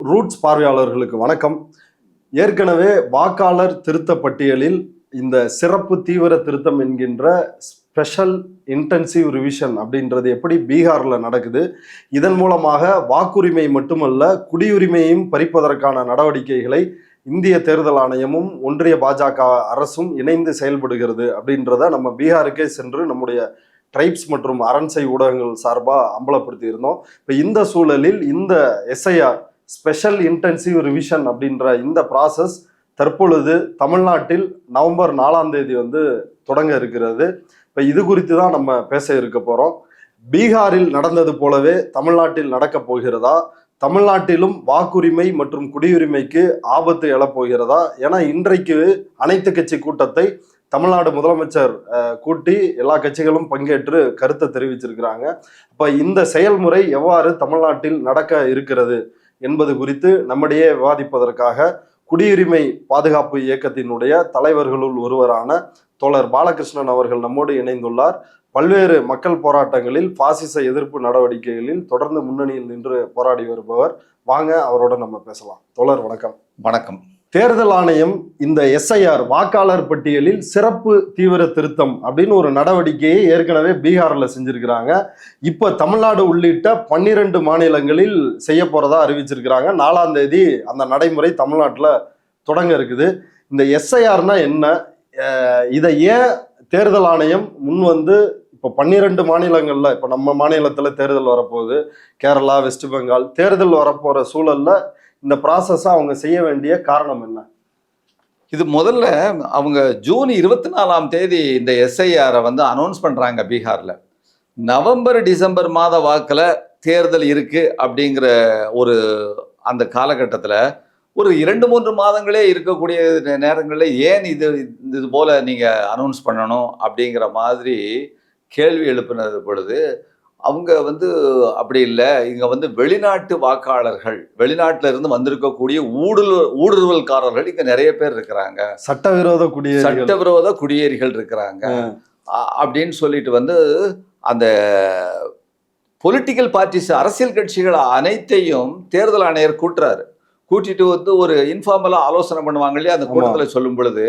Roots பார்வையாளர்களுக்கு வணக்கம். ஏற்கனவே வாக்காளர் திருத்த பட்டியலில் இந்த சிறப்பு தீவிர திருத்தம் என்கின்ற ஸ்பெஷல் இன்டென்சிவ் ரிவிஷன் அப்படின்றது எப்படி பீகார்ல நடக்குது, இதன் மூலமாக வாக்குரிமை மட்டுமல்ல குடியுரிமையும் பறிப்பதற்கான நடவடிக்கைகளை இந்திய தேர்தல் ஆணையமும் ஒன்றிய பாஜக அரசும் இணைந்து செயல்படுகிறது அப்படின்றத நம்ம பீகாருக்கே சென்று நம்முடைய ட்ரைப்ஸ் மற்றும் அரண்சை ஊடகங்கள் சார்பாக அம்பலப்படுத்தி இருந்தோம். இப்போ இந்த சூழலில் இந்த எஸ்ஐஆர் ஸ்பெஷல் இன்டென்சிவ் ரிவிஷன் அப்படின்ற இந்த ப்ராசஸ் தற்பொழுது தமிழ்நாட்டில் நவம்பர் 4 தொடங்க இருக்கிறது. இப்போ இது குறித்து தான் நம்ம பேச இருக்க போகிறோம். பீகாரில் நடந்தது போலவே தமிழ்நாட்டில் நடக்க போகிறதா, தமிழ்நாட்டிலும் வாக்குரிமை மற்றும் குடியுரிமைக்கு ஆபத்து எழப்போகிறதா? ஏன்னா இன்றைக்கு அனைத்து கட்சி கூட்டத்தை தமிழ்நாடு முதலமைச்சர் கூட்டி எல்லா கட்சிகளும் பங்கேற்று கருத்தை தெரிவிச்சிருக்கிறாங்க. அப்போ இந்த செயல்முறை எவ்வாறு தமிழ்நாட்டில் நடக்க இருக்கிறது என்பது குறித்து நம்மிடையே விவாதிப்பதற்காக குடியுரிமை பாதுகாப்பு இயக்கத்தினுடைய தலைவர்களுள் ஒருவரான தோழர் பாலகிருஷ்ணன் அவர்கள் நம்மோடு இணைந்துள்ளார். பல்வேறு மக்கள் போராட்டங்களில் பாசிச எதிர்ப்பு நடவடிக்கைகளில் தொடர்ந்து முன்னணியில் நின்று போராடி வருபவர். வாங்க அவரோட நம்ம பேசலாம். தோழர் வணக்கம். வணக்கம். தேர்தல் ஆணையம் இந்த எஸ்ஐஆர் வாக்காளர் பட்டியலில் சிறப்பு தீவிர திருத்தம் அப்படின்னு ஒரு நடவடிக்கையை ஏற்கனவே பீகார்ல செஞ்சிருக்கிறாங்க. இப்ப தமிழ்நாடு உள்ளிட்ட 12 மாநிலங்களில் செய்ய போறதா அறிவிச்சிருக்கிறாங்க. 4ஆம் தேதி அந்த நடைமுறை தமிழ்நாட்டில் தொடங்க இருக்குது. இந்த எஸ்ஐஆர்னா என்ன, இதை ஏன் தேர்தல் ஆணையம் இப்போ 12 மாநிலங்கள்ல, இப்போ நம்ம மாநிலத்துல தேர்தல் வரப்போகுது, கேரளா, வெஸ்ட் பெங்கால் தேர்தல் வரப்போற சூழல்ல இந்த ப்ராசஸை அவங்க செய்ய வேண்டிய காரணம் என்ன? இது முதல்ல அவங்க ஜூன் 24ஆம் தேதி இந்த எஸ்ஐஆரை அனௌன்ஸ் பண்றாங்க பீகார்ல. நவம்பர் டிசம்பர் மாத வாக்கில் தேர்தல் இருக்கு அப்படிங்கிற ஒரு அந்த காலகட்டத்தில் ஒரு 2-3 மாதங்களே இருக்கக்கூடிய நேரங்களில் ஏன் இது போல நீங்க அனௌன்ஸ் பண்ணணும் அப்படிங்கிற மாதிரி கேள்வி எழுப்பினது பொழுது அவங்க அப்படி இல்லை, இங்க வெளிநாட்டு வாக்காளர்கள், வெளிநாட்டில இருந்து வந்திருக்கக்கூடிய ஊடுருவல்காரர்கள் இங்க நிறைய பேர் இருக்கிறாங்க, சட்டவிரோத குடியேறிகள் இருக்கிறாங்க அப்படின்னு சொல்லிட்டு அந்த பொலிட்டிக்கல் பார்ட்டிஸ், அரசியல் கட்சிகள் அனைத்தையும் தேர்தல் ஆணையர் கூட்டிட்டு ஒரு இன்ஃபார்மலா ஆலோசனை பண்ணுவாங்க இல்லையா, அந்த கூட்டத்தில் சொல்லும் பொழுது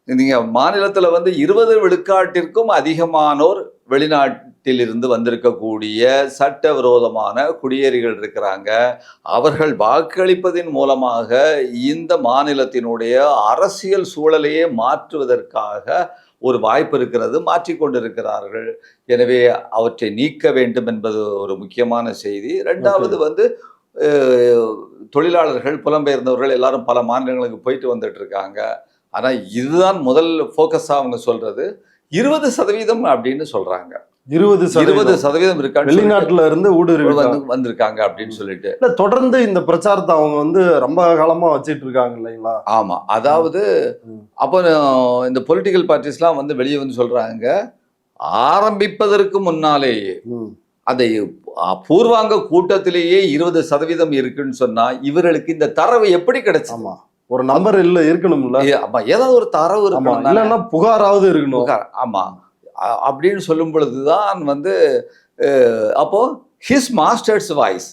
நீங்க மாநிலத்துல 20 விழுக்காட்டிற்கும் அதிகமானோர் வெளிநாட்டிலிருந்து வந்திருக்கக்கூடிய சட்டவிரோதமான குடியேறிகள் இருக்கிறாங்க. அவர்கள் வாக்களிப்பதின் மூலமாக இந்த மாநிலத்தினுடைய அரசியல் சூழலையே மாற்றுவதற்காக ஒரு வாய்ப்பு இருக்கிறது, மாற்றிக்கொண்டிருக்கிறார்கள். எனவே அவற்றை நீக்க வேண்டும் என்பது ஒரு முக்கியமான செய்தி. ரெண்டாவது தொழிலாளர்கள், புலம்பெயர்ந்தவர்கள் எல்லாரும் பல மாநிலங்களுக்கு போயிட்டு வந்துட்டு இருக்காங்க. ஆனா இதுதான் முதல் போக்கஸா அவங்க சொல்றது. 20% அப்படின்னு சொல்றாங்க. 20% இருக்காங்க வெளிநாட்டுல இருந்து ஊடுருவி வந்திருக்காங்க அப்படின்னு சொல்லிட்டு தொடர்ந்து இந்த பிரச்சாரத்தை அவங்க ரொம்ப காலமா வச்சிட்டு இருக்காங்க இல்லைங்களா? ஆமா, அதாவது அப்போ இந்த பொலிட்டிக்கல் பார்ட்டிஸ்லாம் வெளியே சொல்றாங்க, ஆரம்பிப்பதற்கு முன்னாலேயே அதை பூர்வாங்க கூட்டத்திலேயே 20% இருக்குன்னு சொன்னா இவர்களுக்கு இந்த தரவு எப்படி கிடைச்சுமா? ஒரு நம்பர் இல்ல இருக்கணும்ல, ஏதாவது ஒரு தரவு இருக்கணும், இல்லைன்னா புகாராவது இருக்கணும். ஆமா, அப்படின்னு சொல்லும் பொழுதுதான் அப்போ ஹிஸ் மாஸ்டர்ஸ் வாய்ஸ்,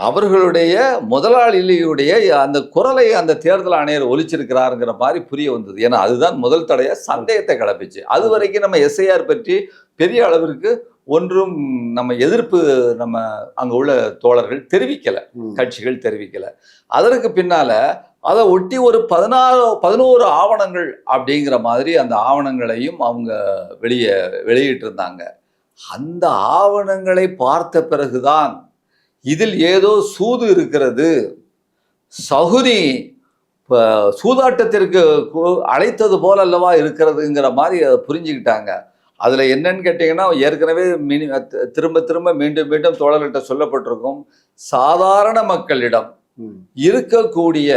அவர்களுடைய முதலாளியுடைய அந்த குரலை அந்த தேர்தல் ஆணையர் ஒலிச்சிருக்கிறாருங்கிற மாதிரி புரிய வந்தது. ஏன்னா அதுதான் முதல் தடைய சந்தேகத்தை கிளப்பிச்சு. அது வரைக்கும் நம்ம எஸ்ஐஆர் பற்றி பெரிய அளவிற்கு ஒன்றும் நம்ம எதிர்ப்பு நம்ம அங்க உள்ள தோழர்கள் தெரிவிக்கல, கட்சிகள் தெரிவிக்கல. அதற்கு பின்னால அதை ஒட்டி ஒரு 11 ஆவணங்கள் அப்படிங்கிற மாதிரி அந்த ஆவணங்களையும் அவங்க வெளியிட்டு இருந்தாங்க. அந்த ஆவணங்களை பார்த்த பிறகுதான் இதில் ஏதோ சூது இருக்கிறது, சகுனி சூதாட்டத்திற்கு அழைத்தது போல அல்லவா இருக்கிறதுங்கிற மாதிரி புரிஞ்சுக்கிட்டாங்க. அதுல என்னன்னு கேட்டீங்கன்னா, ஏற்கனவே திரும்ப மீண்டும் தோழர்கிட்ட சொல்லப்பட்டிருக்கும், சாதாரண மக்களிடம் இருக்கக்கூடிய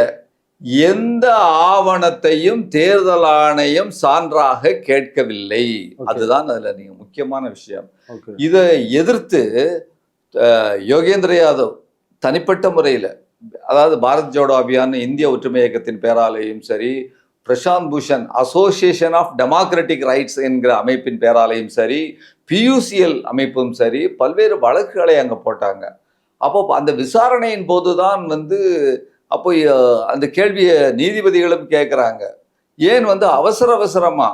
எந்த ஆவணத்தையும் தேர்தல் ஆணையம் சான்றாக கேட்கவில்லை. அதுதான் அதுல நீங்க முக்கியமான விஷயம். இதை எதிர்த்து யோகேந்திர யாதவ் தனிப்பட்ட முறையில, அதாவது பாரத் ஜோடோ அபியான் இந்திய ஒற்றுமை இயக்கத்தின் பேராலையும் சரி, Prashant Bhushan association of democratic rights என்கிற அமைப்பின் பேராலையும் சரி, PUCL அமைப்பும் சரி, பல்வேறு வழக்குகளை அங்க போட்டாங்க. அப்போ அந்த விசாரணையின் போதுதான் வந்து அப்போ அந்த கேள்வியை நீதிபதிகளும் கேட்குறாங்க. ஏன் வந்து அவசரமா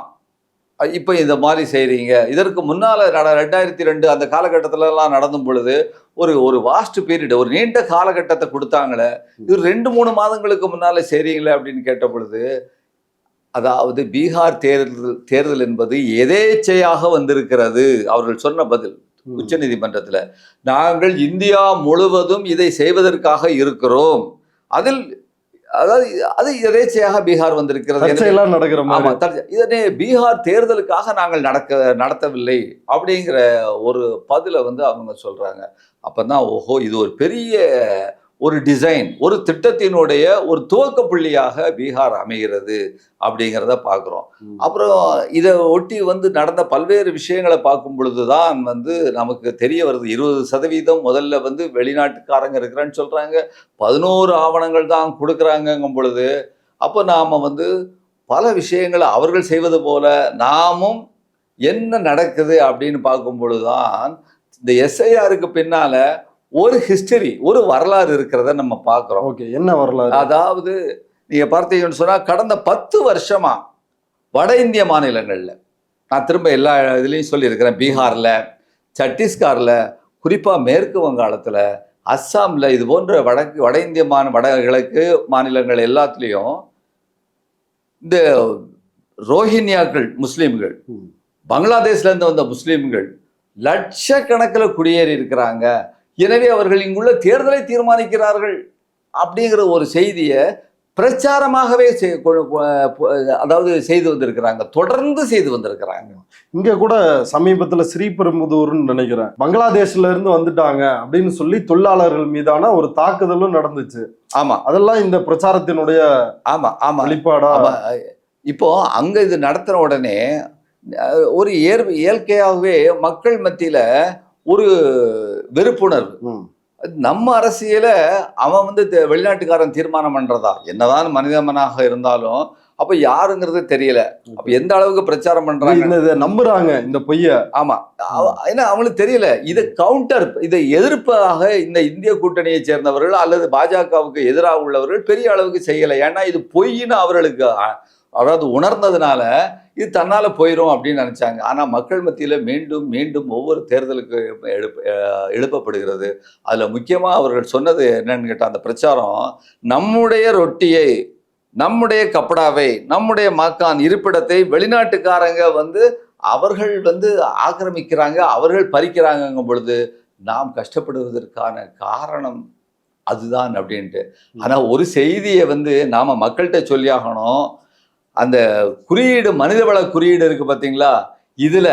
இப்போ இந்த மாதிரி செய்கிறீங்க? இதற்கு முன்னால் 2002 அந்த காலகட்டத்திலலாம் நடந்தும் பொழுது ஒரு வாஸ்ட் பீரியட், ஒரு நீண்ட காலகட்டத்தை கொடுத்தாங்களே, இது 2-3 மாதங்களுக்கு முன்னால் செய்கிறீங்களே அப்படின்னு கேட்ட பொழுது, அதாவது பீகார் தேர்தல் என்பது எதேச்சையாக வந்திருக்கிறது. அவர்கள் சொன்ன பதில் உச்ச நீதிமன்றத்தில், நாங்கள் இந்தியா முழுவதும் இதை செய்வதற்காக இருக்கிறோம். அதில் அதாவது அது எதேச்சையாக பீகார் வந்திருக்கிறது. இதனே பீகார் தேர்தலுக்காக நாங்கள் நடத்தவில்லை அப்படிங்கிற ஒரு பதிலை வந்து அவங்க சொல்றாங்க. அப்பதான் ஓஹோ, இது ஒரு பெரிய ஒரு டிசைன், ஒரு திட்டத்தினுடைய ஒரு துவக்க புள்ளியாக பீகார் அமைகிறது அப்படிங்கிறத பார்க்குறோம். அப்புறம் இதை ஒட்டி வந்து நடந்த பல்வேறு விஷயங்களை பார்க்கும் பொழுதுதான் வந்து நமக்கு தெரிய வருது. 20% முதல்ல வந்து வெளிநாட்டுக்காரங்க இருக்கிறேன்னு சொல்றாங்க, 11 ஆவணங்கள் தான் கொடுக்குறாங்கங்கும் பொழுது, அப்போ நாம வந்து பல விஷயங்களை அவர்கள் செய்வது போல நாமும் என்ன நடக்குது அப்படின்னு பார்க்கும் பொழுதுதான் இந்த எஸ்ஐஆருக்கு பின்னால ஒரு ஹிஸ்டரி, ஒரு வரலாறு இருக்கிறத நம்ம பார்க்குறோம். ஓகே, என்ன வரலாறு? அதாவது நீங்க பார்த்தீங்கன்னு சொன்னா, கடந்த 10 வருஷமா வட இந்திய மாநிலங்கள்ல, நான் திரும்ப எல்லா இதுலையும் சொல்லியிருக்கிறேன், பீகார்ல, சத்தீஸ்கர்ல, குறிப்பா மேற்கு வங்காளத்துல, அஸ்ஸாம்ல, இது போன்ற வட இந்திய வடகிழக்கு மாநிலங்கள் எல்லாத்துலேயும் இந்த ரோஹின்யாக்கள் முஸ்லீம்கள், பங்களாதேஷ்ல இருந்து வந்த முஸ்லீம்கள் லட்சக்கணக்கில் குடியேறி இருக்கிறாங்க. எனவே அவர்கள் இங்குள்ள தேர்தலை தீர்மானிக்கிறார்கள் அப்படிங்கிற ஒரு செய்தியை பிரச்சாரமாகவே அதாவது செய்து வந்திருக்கிறாங்க, தொடர்ந்து செய்து வந்திருக்கிறாங்க. இங்க கூட சமீபத்துல ஸ்ரீபெரும்புதூர்னு நினைக்கிறேன், பங்களாதேஷ்ல இருந்து வந்துட்டாங்க அப்படின்னு சொல்லி தொழிலாளர்கள் மீதான ஒரு தாக்குதலும் நடந்துச்சு. ஆமா, அதெல்லாம் இந்த பிரச்சாரத்தினுடைய வெளிப்பாடா? இப்போ அங்க இது நடத்தின உடனே ஒரு இயற்கையாகவே மக்கள் மத்தியில ஒரு வெறுப்புணர்வு. நம்ம அரசியல அவன் வந்து வெளிநாட்டுக்காரன் தீர்மானம் பண்றதா, என்னதான் மனிதமனாக இருந்தாலும் அப்ப யாருங்கிறது தெரியல. அப்ப எந்த அளவுக்கு பிரச்சாரம் பண்றாங்க, நம்புறாங்க இந்த பொய்ய. ஆமா, ஏன்னா அவங்களுக்கு தெரியல. இதை எதிர்ப்பாக இந்த இந்திய கூட்டணியை சேர்ந்தவர்கள் அல்லது பாஜகவுக்கு எதிராக உள்ளவர்கள் பெரிய அளவுக்கு செய்யலை. ஏன்னா இது பொய்ன்னு அவர்களுக்கு அதாவது உணர்ந்ததுனால இது தன்னால போயிடும் அப்படின்னு நினைச்சாங்க. ஆனா மக்கள் மத்தியில மீண்டும் மீண்டும் ஒவ்வொரு தேர்தலுக்கு எழுப்பப்படுகிறது. அதுல முக்கியமா அவர்கள் சொன்னது என்னன்னு கேட்டா, அந்த பிரச்சாரம் நம்முடைய ரொட்டியை, நம்முடைய கப்படாவை, நம்முடைய மக்கான் இருப்பிடத்தை வெளிநாட்டுக்காரங்க வந்து அவர்கள் வந்து ஆக்கிரமிக்கிறாங்க, அவர்கள் பறிக்கிறாங்கங்கும் பொழுது நாம் கஷ்டப்படுவதற்கான காரணம் அதுதான் அப்படின்ட்டு. ஆனா ஒரு செய்தியை வந்து நாம மக்கள்கிட்ட சொல்லி ஆகணும். அந்த குறியீடு, மனிதவள குறியீடு இருக்கு பார்த்தீங்களா, இதுல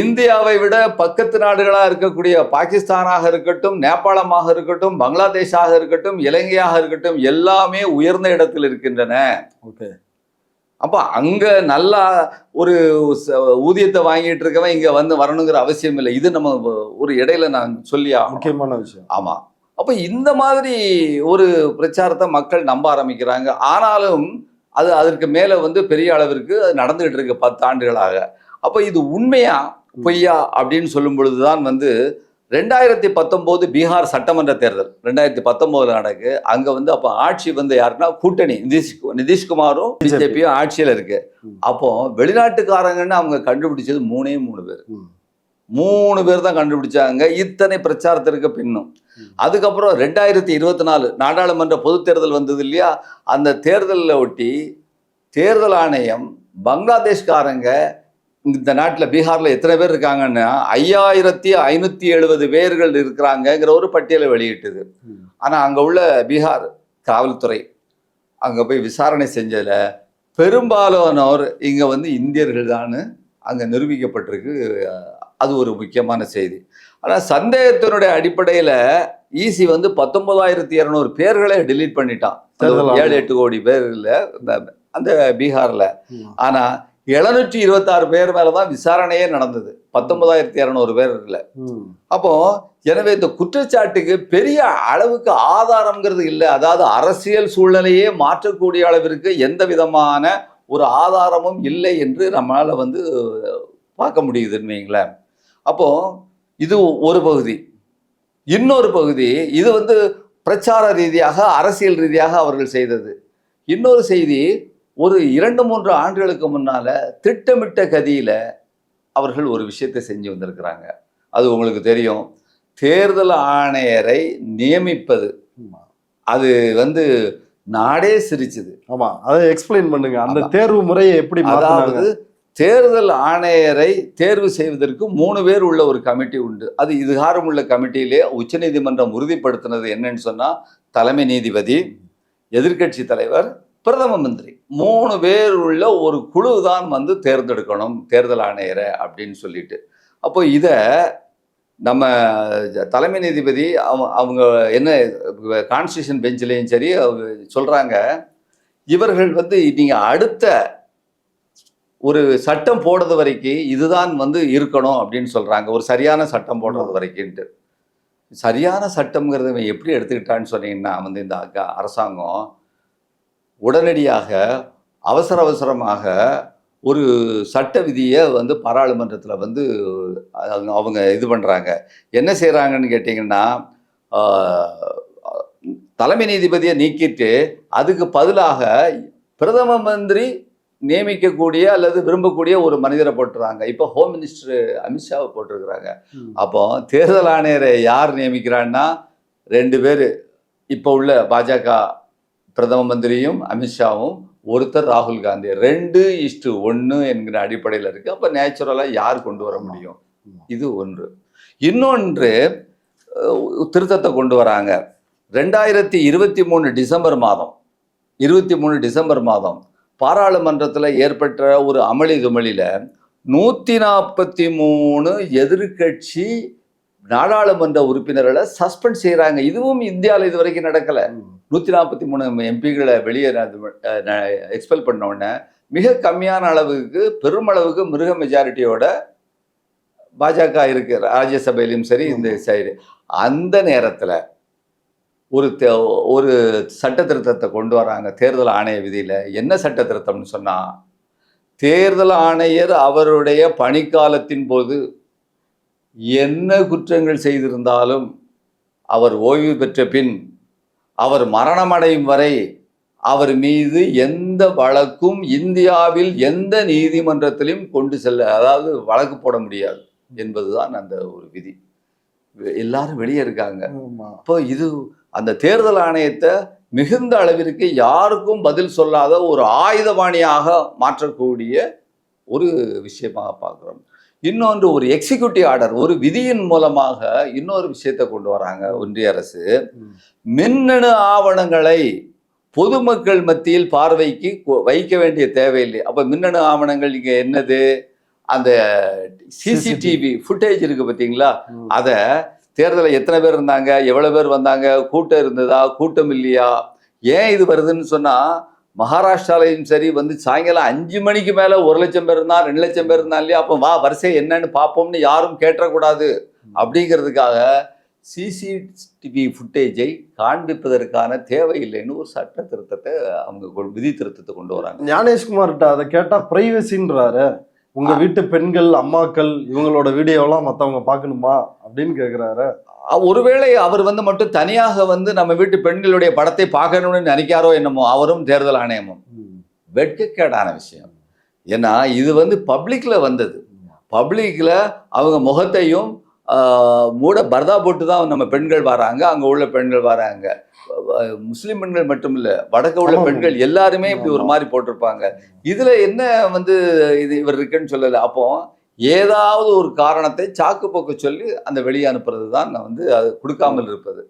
இந்தியாவை விட பக்கத்து நாடுகளா இருக்கக்கூடிய பாகிஸ்தானாக இருக்கட்டும், நேபாளமாக இருக்கட்டும், பங்களாதேஷாக இருக்கட்டும், இலங்கையாக இருக்கட்டும், எல்லாமே உயர்ந்த இடத்தில் இருக்கின்றன. ஓகே, அப்ப அங்க நல்லா ஒரு ஊதியத்தை வாங்கிட்டு இருக்கவன் இங்க வந்து வரணுங்கிற அவசியம் இல்லை. இது நம்ம ஒரு இடையில நான் சொல்லியா முக்கியமான விஷயம். ஆமா, அப்ப இந்த மாதிரி ஒரு பிரச்சாரத்தை மக்கள் நம்ப ஆரம்பிக்கிறாங்க. ஆனாலும் அதற்கு மேல வந்து பெரிய அளவிற்கு அது நடந்துகிட்டு இருக்கு 10 ஆண்டுகளாக. அப்ப இது உண்மையா பொய்யா அப்படின்னு சொல்லும் பொழுதுதான் வந்து 2019 பீகார் சட்டமன்ற தேர்தல் 2019 நடக்கு. அங்க வந்து அப்ப ஆட்சி வந்து யாருன்னா கூட்டணி, நிதிஷ்குமாரும் பிஜேபியும் ஆட்சியில இருக்கு. அப்போ வெளிநாட்டுக்காரங்கன்னு அவங்க கண்டுபிடிச்சது 3 பேர். 3 பேர் தான் கண்டுபிடிச்சாங்க இத்தனை பிரச்சாரத்திற்கு பின்னும். அதுக்கப்புறம் 2024 நாடாளுமன்ற பொது தேர்தல் வந்தது இல்லையா, அந்த தேர்தலில் ஒட்டி தேர்தல் ஆணையம் பங்களாதேஷ்காரங்க இந்த நாட்டில் பீகார்ல எத்தனை பேர் இருக்காங்கன்னா 5570 பேர்கள் இருக்கிறாங்கிற ஒரு பட்டியலை வெளியிட்டது. ஆனா அங்க உள்ள பீகார் காவல்துறை அங்க போய் விசாரணை செஞ்சதுல பெரும்பாலானோர் இங்க வந்து இந்தியர்கள் தான் அங்க நிரூபிக்கப்பட்டிருக்கு. அது ஒரு முக்கியமான செய்தி. ஆனால் சந்தேகத்தினுடைய அடிப்படையில் ஈசி வந்து 19,200 பேர்களை டெலீட் பண்ணிட்டான். 7-8 கோடி பேர் இல்லை அந்த பீகார்ல. ஆனா 726 பேர் மேலதான் விசாரணையே நடந்தது, 19,200 பேர் இல்லை. அப்போ எனவே இந்த குற்றச்சாட்டுக்கு பெரிய அளவுக்கு ஆதாரம்ங்கிறது இல்லை. அதாவது அரசியல் சூழ்நிலையே மாற்றக்கூடிய அளவிற்கு எந்த விதமான ஒரு ஆதாரமும் இல்லை என்று நம்மளால வந்து பார்க்க முடியுதுன்னு வைங்களேன். அப்போ இது ஒரு பகுதி. இன்னொரு பகுதி இது வந்து பிரச்சார ரீதியாக அரசியல் ரீதியாக அவர்கள் செய்தது. இன்னொரு செய்தி, ஒரு 2-3 ஆண்டுகளுக்கு முன்னால திட்டமிட்ட கதியில அவர்கள் ஒரு விஷயத்தை செஞ்சு வந்திருக்கிறாங்க. அது உங்களுக்கு தெரியும். தேர்தல் ஆணையரை நியமிப்பது, அது வந்து நாடே சிரிச்சுது. ஆமா, அதை எக்ஸ்பிளைன் பண்ணுங்க. அந்த தேர்வு முறையை எப்படி மாத்துனாங்க? அதாவது தேர்தல் ஆணையரை தேர்வு செய்வதற்கு 3 பேர் உள்ள ஒரு கமிட்டி உண்டு. அது இதுகாரம் உள்ள கமிட்டியிலே உச்சநீதிமன்றம் உறுதிப்படுத்தினது என்னன்னு சொன்னா, தலைமை நீதிபதி, எதிர்க்கட்சி தலைவர், பிரதம மந்திரி 3 பேர் உள்ள ஒரு குழு தான் வந்து தேர்ந்தெடுக்கணும் தேர்தல் ஆணையரை அப்படின்னு சொல்லிட்டு. அப்போ இத நம்ம தலைமை நீதிபதி அவங்க என்ன கான்ஸ்டியூஷன் பெஞ்சிலையும் சரி சொல்றாங்க, இவர்கள் வந்து நீங்க அடுத்த ஒரு சட்டம் போடுறது வரைக்கும் இதுதான் வந்து இருக்கணும் அப்படின்னு சொல்றாங்க. ஒரு சரியான சட்டம் போடுறது வரைக்கும்ட்டு. சரியான சட்டம்ங்கிறத எப்படி எடுத்துக்கிட்டான்னு சொன்னீங்கன்னா வந்து இந்த அரசாங்கம் உடனடியாக அவசரமாக ஒரு சட்ட விதியை வந்து பாராளுமன்றத்தில் வந்து அவங்க இது பண்ணுறாங்க. என்ன செய்கிறாங்கன்னு கேட்டிங்கன்னா, தலைமை நீதிபதியை நீக்கிட்டு அதுக்கு பதிலாக பிரதம மந்திரி நியமிக்கக்கூடிய அல்லது விரும்பக்கூடிய ஒரு மனிதரை போட்டுறாங்க. இப்போ ஹோம் மினிஸ்டர் அமித்ஷாவை போட்டிருக்கிறாங்க. அப்போ தேர்தல் ஆணையரை யார் நியமிக்கிறான்னா 2 பேர், இப்போ உள்ள பாஜக பிரதம மந்திரியும் அமித்ஷாவும், ஒருத்தர் ராகுல் காந்தி. 2:1 என்கிற அடிப்படையில் இருக்கு. அப்போ நேச்சுரலாக யார் கொண்டு வர முடியும்? இது ஒன்று. இன்னொன்று திருத்தத்தை கொண்டு வராங்க. 2023 டிசம்பர் மாதம் பாராளுமன்றத்தில் ஏற்பட்ட ஒரு அமளி துமளியில 143 எதிர்கட்சி நாடாளுமன்ற உறுப்பினர்களை சஸ்பெண்ட் செய்யறாங்க. இதுவும் இந்தியாவில் இது வரைக்கும் நடக்கல. 143 எம்பிகளை வெளியே எக்ஸ்பெல் பண்ண உடனே மிக கம்மியான அளவுக்கு பெருமளவுக்கு மிருக மெஜாரிட்டியோட பாஜக இருக்கு, ராஜ்யசபையிலும் சரி இந்த சைடு. அந்த நேரத்தில் ஒரு சட்ட திருத்தத்தை கொண்டு வராங்க தேர்தல் ஆணைய விதியில். என்ன சட்ட திருத்தம்னு சொன்னால், தேர்தல் ஆணையர் அவருடைய பணிக்காலத்தின் போது என்ன குற்றங்கள் செய்திருந்தாலும் அவர் ஓய்வு பெற்ற பின் அவர் மரணமடையும் வரை அவர் மீது எந்த வழக்கும் இந்தியாவில் எந்த நீதிமன்றத்திலும் கொண்டு செல்ல, அதாவது வழக்கு போட முடியாது என்பதுதான் அந்த ஒரு விதி. எல்லாரும் வெளியே இருக்காங்க. இப்போ இது அந்த தேர்தல் ஆணையத்தை மிகுந்த அளவிற்கு யாருக்கும் பதில் சொல்லாத ஒரு ஆயுதபாணியாக மாற்றக்கூடிய ஒரு விஷயமாக பார்க்குறோம். இன்னொன்று, ஒரு எக்ஸிக்யூட்டிவ் ஆர்டர், ஒரு விதியின் மூலமாக இன்னொரு விஷயத்தை கொண்டு வராங்க ஒன்றிய அரசு. மின்னணு ஆவணங்களை பொதுமக்கள் மத்தியில் பார்வைக்கு வைக்க வேண்டிய தேவையில்லை. அப்போ மின்னணு ஆவணங்கள் இங்கே என்னது, அந்த சிசிடிவி ஃபுட்டேஜ் இருக்கு பார்த்தீங்களா, அதை தேர்தலில் எத்தனை பேர் இருந்தாங்க, எவ்வளோ பேர் வந்தாங்க, கூட்டம் இருந்ததா, கூட்டம் இல்லையா, ஏன் இது வருதுன்னு சொன்னால், மகாராஷ்டிராலையும் சரி வந்து சாயங்காலம் 5 மணிக்கு மேலே 1 லட்சம் பேர் இருந்தா 2 லட்சம் பேர் இருந்தா இல்லையா, அப்போ வா வரிசை என்னன்னு பார்ப்போம்னு யாரும் கேட்டக்கூடாது அப்படிங்கிறதுக்காக சிசிடிவி ஃபுட்டேஜை காண்பிப்பதற்கான தேவையில்லைன்னு ஒரு சட்ட திருத்தத்தை அவங்க விதி திருத்தத்தை கொண்டு வராங்க. ஞானேஷ்குமார்கிட்ட அதை கேட்டால் பிரைவசின்றாரு. உங்க வீட்டு பெண்கள், அம்மாக்கள் இவங்களோட வீடியோலாம் மற்றவங்க பார்க்கணுமா அப்படின்னு கேட்குறாரு. ஒருவேளை அவர் வந்து மட்டும் தனியாக வந்து நம்ம வீட்டு பெண்களுடைய படத்தை பார்க்கணும்னு நினைக்காரோ என்னமோ, அவரும் தேர்தல் ஆணையமும். வெட்கக்கேடான விஷயம். ஏன்னா இது வந்து பப்ளிக்ல வந்தது. பப்ளிக்ல அவங்க முகத்தையும் மூட பர்தா போட்டு தான் நம்ம பெண்கள் வராங்க, அங்கே உள்ள பெண்கள் வராங்க. முஸ்லிம் பெண்கள் மட்டும் இல்லை, வடக்க உள்ள பெண்கள் எல்லாருமே இப்படி ஒரு மாதிரி போட்டிருப்பாங்க. இதுல என்ன வந்து இது இவர் இருக்குன்னு சொல்லலை. அப்போ ஏதாவது ஒரு காரணத்தை சாக்கு போக்கு சொல்லி அந்த வெளியே அனுப்புறது தான் நான் வந்து அது கொடுக்காமல் இருப்பது.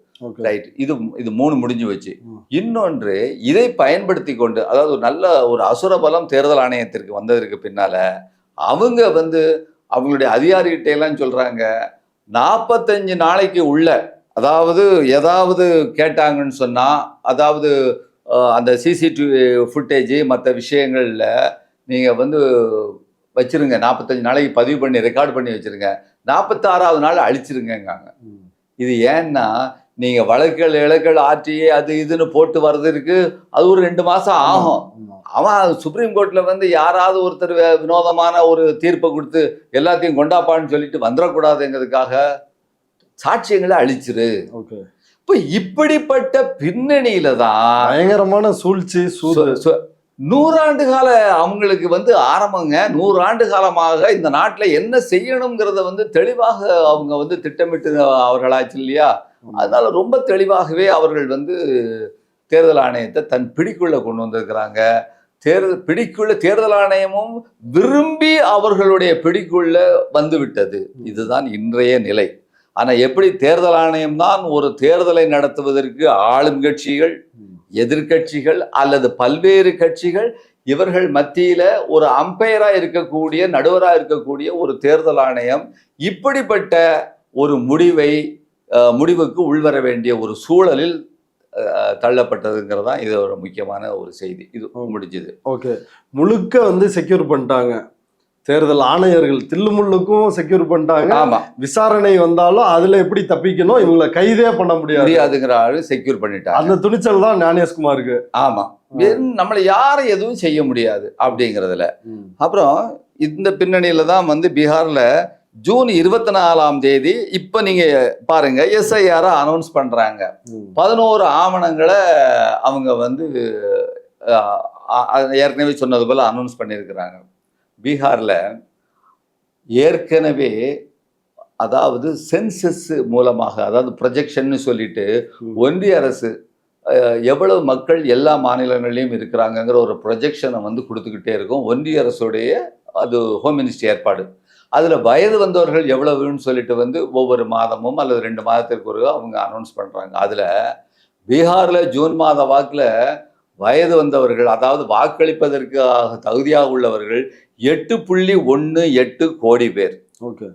ரைட், இது 3 முடிஞ்சு வச்சு. இன்னொன்று, இதை பயன்படுத்தி கொண்டு, அதாவது ஒரு நல்ல ஒரு அசுரபலம் தேர்தல் ஆணையத்திற்கு வந்ததற்கு பின்னால அவங்க வந்து அவங்களுடைய அதிகாரிகிட்ட எல்லாம் சொல்றாங்க, 45 நாளைக்கு உள்ள, அதாவது ஏதாவது கேட்டாங்கன்னு சொன்னா, அதாவது அந்த சிசிடிவி ஃபுட்டேஜ் மற்ற விஷயங்கள்ல நீங்க வந்து வச்சிருங்க, 45 நாளைக்கு பதிவு பண்ணி ரெக்கார்ட் பண்ணி வச்சிருங்க, 46ஆவது நாள் அழிச்சிருங்காங்க. இது ஏன்னா, நீங்க வழக்குகள் ஆற்றியே அது இதுன்னு போட்டு வர்றதுக்கு அது ஒரு 2 மாசம் ஆகும். அவன் சுப்ரீம் கோர்ட்ல வந்து யாராவது ஒருத்தர் வினோதமான ஒரு தீர்ப்பை கொடுத்து எல்லாத்தையும் கொண்டாப்பான்னு சொல்லிட்டு வந்துடக்கூடாதுங்கிறதுக்காக சாட்சியங்களை அழிச்சிரு. ஓகே. இப்ப இப்படிப்பட்ட பின்னணியில தான் பயங்கரமான சூழ்ச்சி சூது. நூறாண்டு கால அவங்களுக்கு வந்து ஆரம்பங்க. 100 ஆண்டு காலமாக இந்த நாட்டுல என்ன செய்யணுங்கிறத வந்து தெளிவாக அவங்க வந்து திட்டமிட்டு அவர்களாச்சு இல்லையா? அதனால ரொம்ப தெளிவாகவே அவர்கள் வந்து தேர்தல் ஆணையத்தை தன் பிடிக்குள்ள கொண்டு வந்திருக்கிறாங்க. தேர்தல் ஆணையமும் விரும்பி அவர்களுடைய பிடிக்குள்ள வந்து விட்டது. இதுதான் இன்றைய நிலை. ஆனா எப்படி தேர்தல் ஆணையம் தான் ஒரு தேர்தலை நடத்துவதற்கு ஆளும் கட்சிகள், எதிர்கட்சிகள் அல்லது பல்வேறு கட்சிகள் இவர்கள் மத்தியில ஒரு அம்பையரா இருக்கக்கூடிய, நடுவரா இருக்கக்கூடிய ஒரு தேர்தல் ஆணையம் இப்படிப்பட்ட ஒரு முடிவுக்கு உள்வர வேண்டிய ஒரு சூழலில் தள்ளப்பட்டதுங்கிறது தான் இது ஒரு முக்கியமான ஒரு செய்தி. இது முடிஞ்சது. ஓகே. முழுக்க வந்து செக்யூர் பண்ணிட்டாங்க. தேர்தல் ஆணையர்கள் தில்லுமுள்ளுக்கும் செக்யூர் பண்ணிட்டாங்க. ஆமா. விசாரணை வந்தாலும் அதுல எப்படி தப்பிக்கணும், இவங்களை கைதே பண்ண முடியாதுங்கிற ஆளு செக்யூர் பண்ணிட்டாங்க. அந்த துணிச்சல் தான் ஞானேஷ்குமாருக்கு. ஆமா. நம்மளை யாரும் எதுவும் செய்ய முடியாது அப்படிங்கிறதுல. அப்புறம் இந்த பின்னணியில தான் வந்து பீகார்ல ஜூன் 24ஆம் தேதி இப்ப நீங்க பாருங்க SIR அனௌன்ஸ் பண்றாங்க. 11 ஆவணங்களை அவங்க வந்து ஏற்கனவே சொன்னது போல அனௌன்ஸ் பண்ணியிருக்கிறாங்க. பீகார்ல ஏற்கனவே அதாவது சென்சஸ் மூலமாக, அதாவது ப்ரொஜெக்ஷன் சொல்லிட்டு ஒன்றிய அரசு எவ்வளவு மக்கள் எல்லா மாநிலங்களிலும் இருக்கிறாங்கங்கிற ஒரு ப்ரொஜெக்ஷனை வந்து கொடுத்துக்கிட்டே இருக்கும். ஒன்றிய அரசுடைய அது ஹோம் மினிஸ்ட்ரி ஏற்பாடு. அதில் வயது வந்தவர்கள் எவ்வளவுன்னு சொல்லிட்டு வந்து ஒவ்வொரு மாதமும் அல்லது 2 மாதத்திற்கு ஒரு அவங்க அனௌன்ஸ் பண்ணுறாங்க. அதில் பீகாரில் ஜூன் மாத வாக்கில் வயது வந்தவர்கள், அதாவது வாக்களிப்பதற்கு தகுதியாக உள்ளவர்கள் 8.18 கோடி பேர். ஓகே.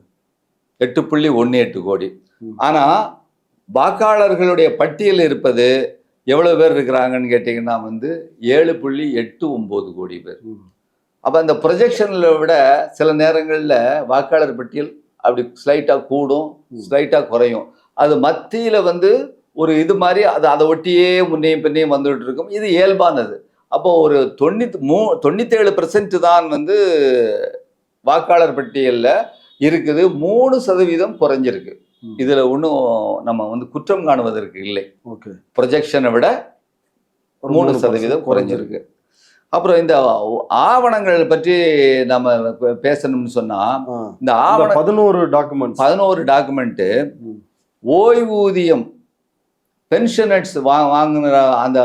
8.18 கோடி. ஆனால் வாக்காளர்களுடைய பட்டியல் இருப்பது எவ்வளோ பேர் இருக்கிறாங்கன்னு கேட்டிங்கன்னா வந்து 7.89 கோடி பேர். அப்போ அந்த ப்ரொஜெக்ஷனில் விட சில நேரங்களில் வாக்காளர் பட்டியல் அப்படி ஸ்லைட்டாக கூடும், ஸ்லைட்டாக குறையும். அது மத்தியில் வந்து ஒரு இது மாதிரி அதை ஒட்டியே முன்னையும் பின்னையும் வந்துகிட்டு இருக்கும். இது இயல்பானது. அப்போ ஒரு 97% தான் வந்து வாக்காளர் பட்டியலில் இருக்குது. 3% குறைஞ்சிருக்கு. இதில் ஒன்றும் நம்ம வந்து குற்றம் காணுவதற்கு இல்லை. ஓகே. ப்ரொஜெக்ஷனை விட 3% குறைஞ்சிருக்கு. அப்புறம் இந்த ஆவணங்கள் பற்றி நம்ம பேசணும்னு சொன்னா, இந்த ஆவணம் 11 டாக்குமெண்ட் ஓய்வூதியம் பென்ஷனர்ஸ் வாங்குற அந்த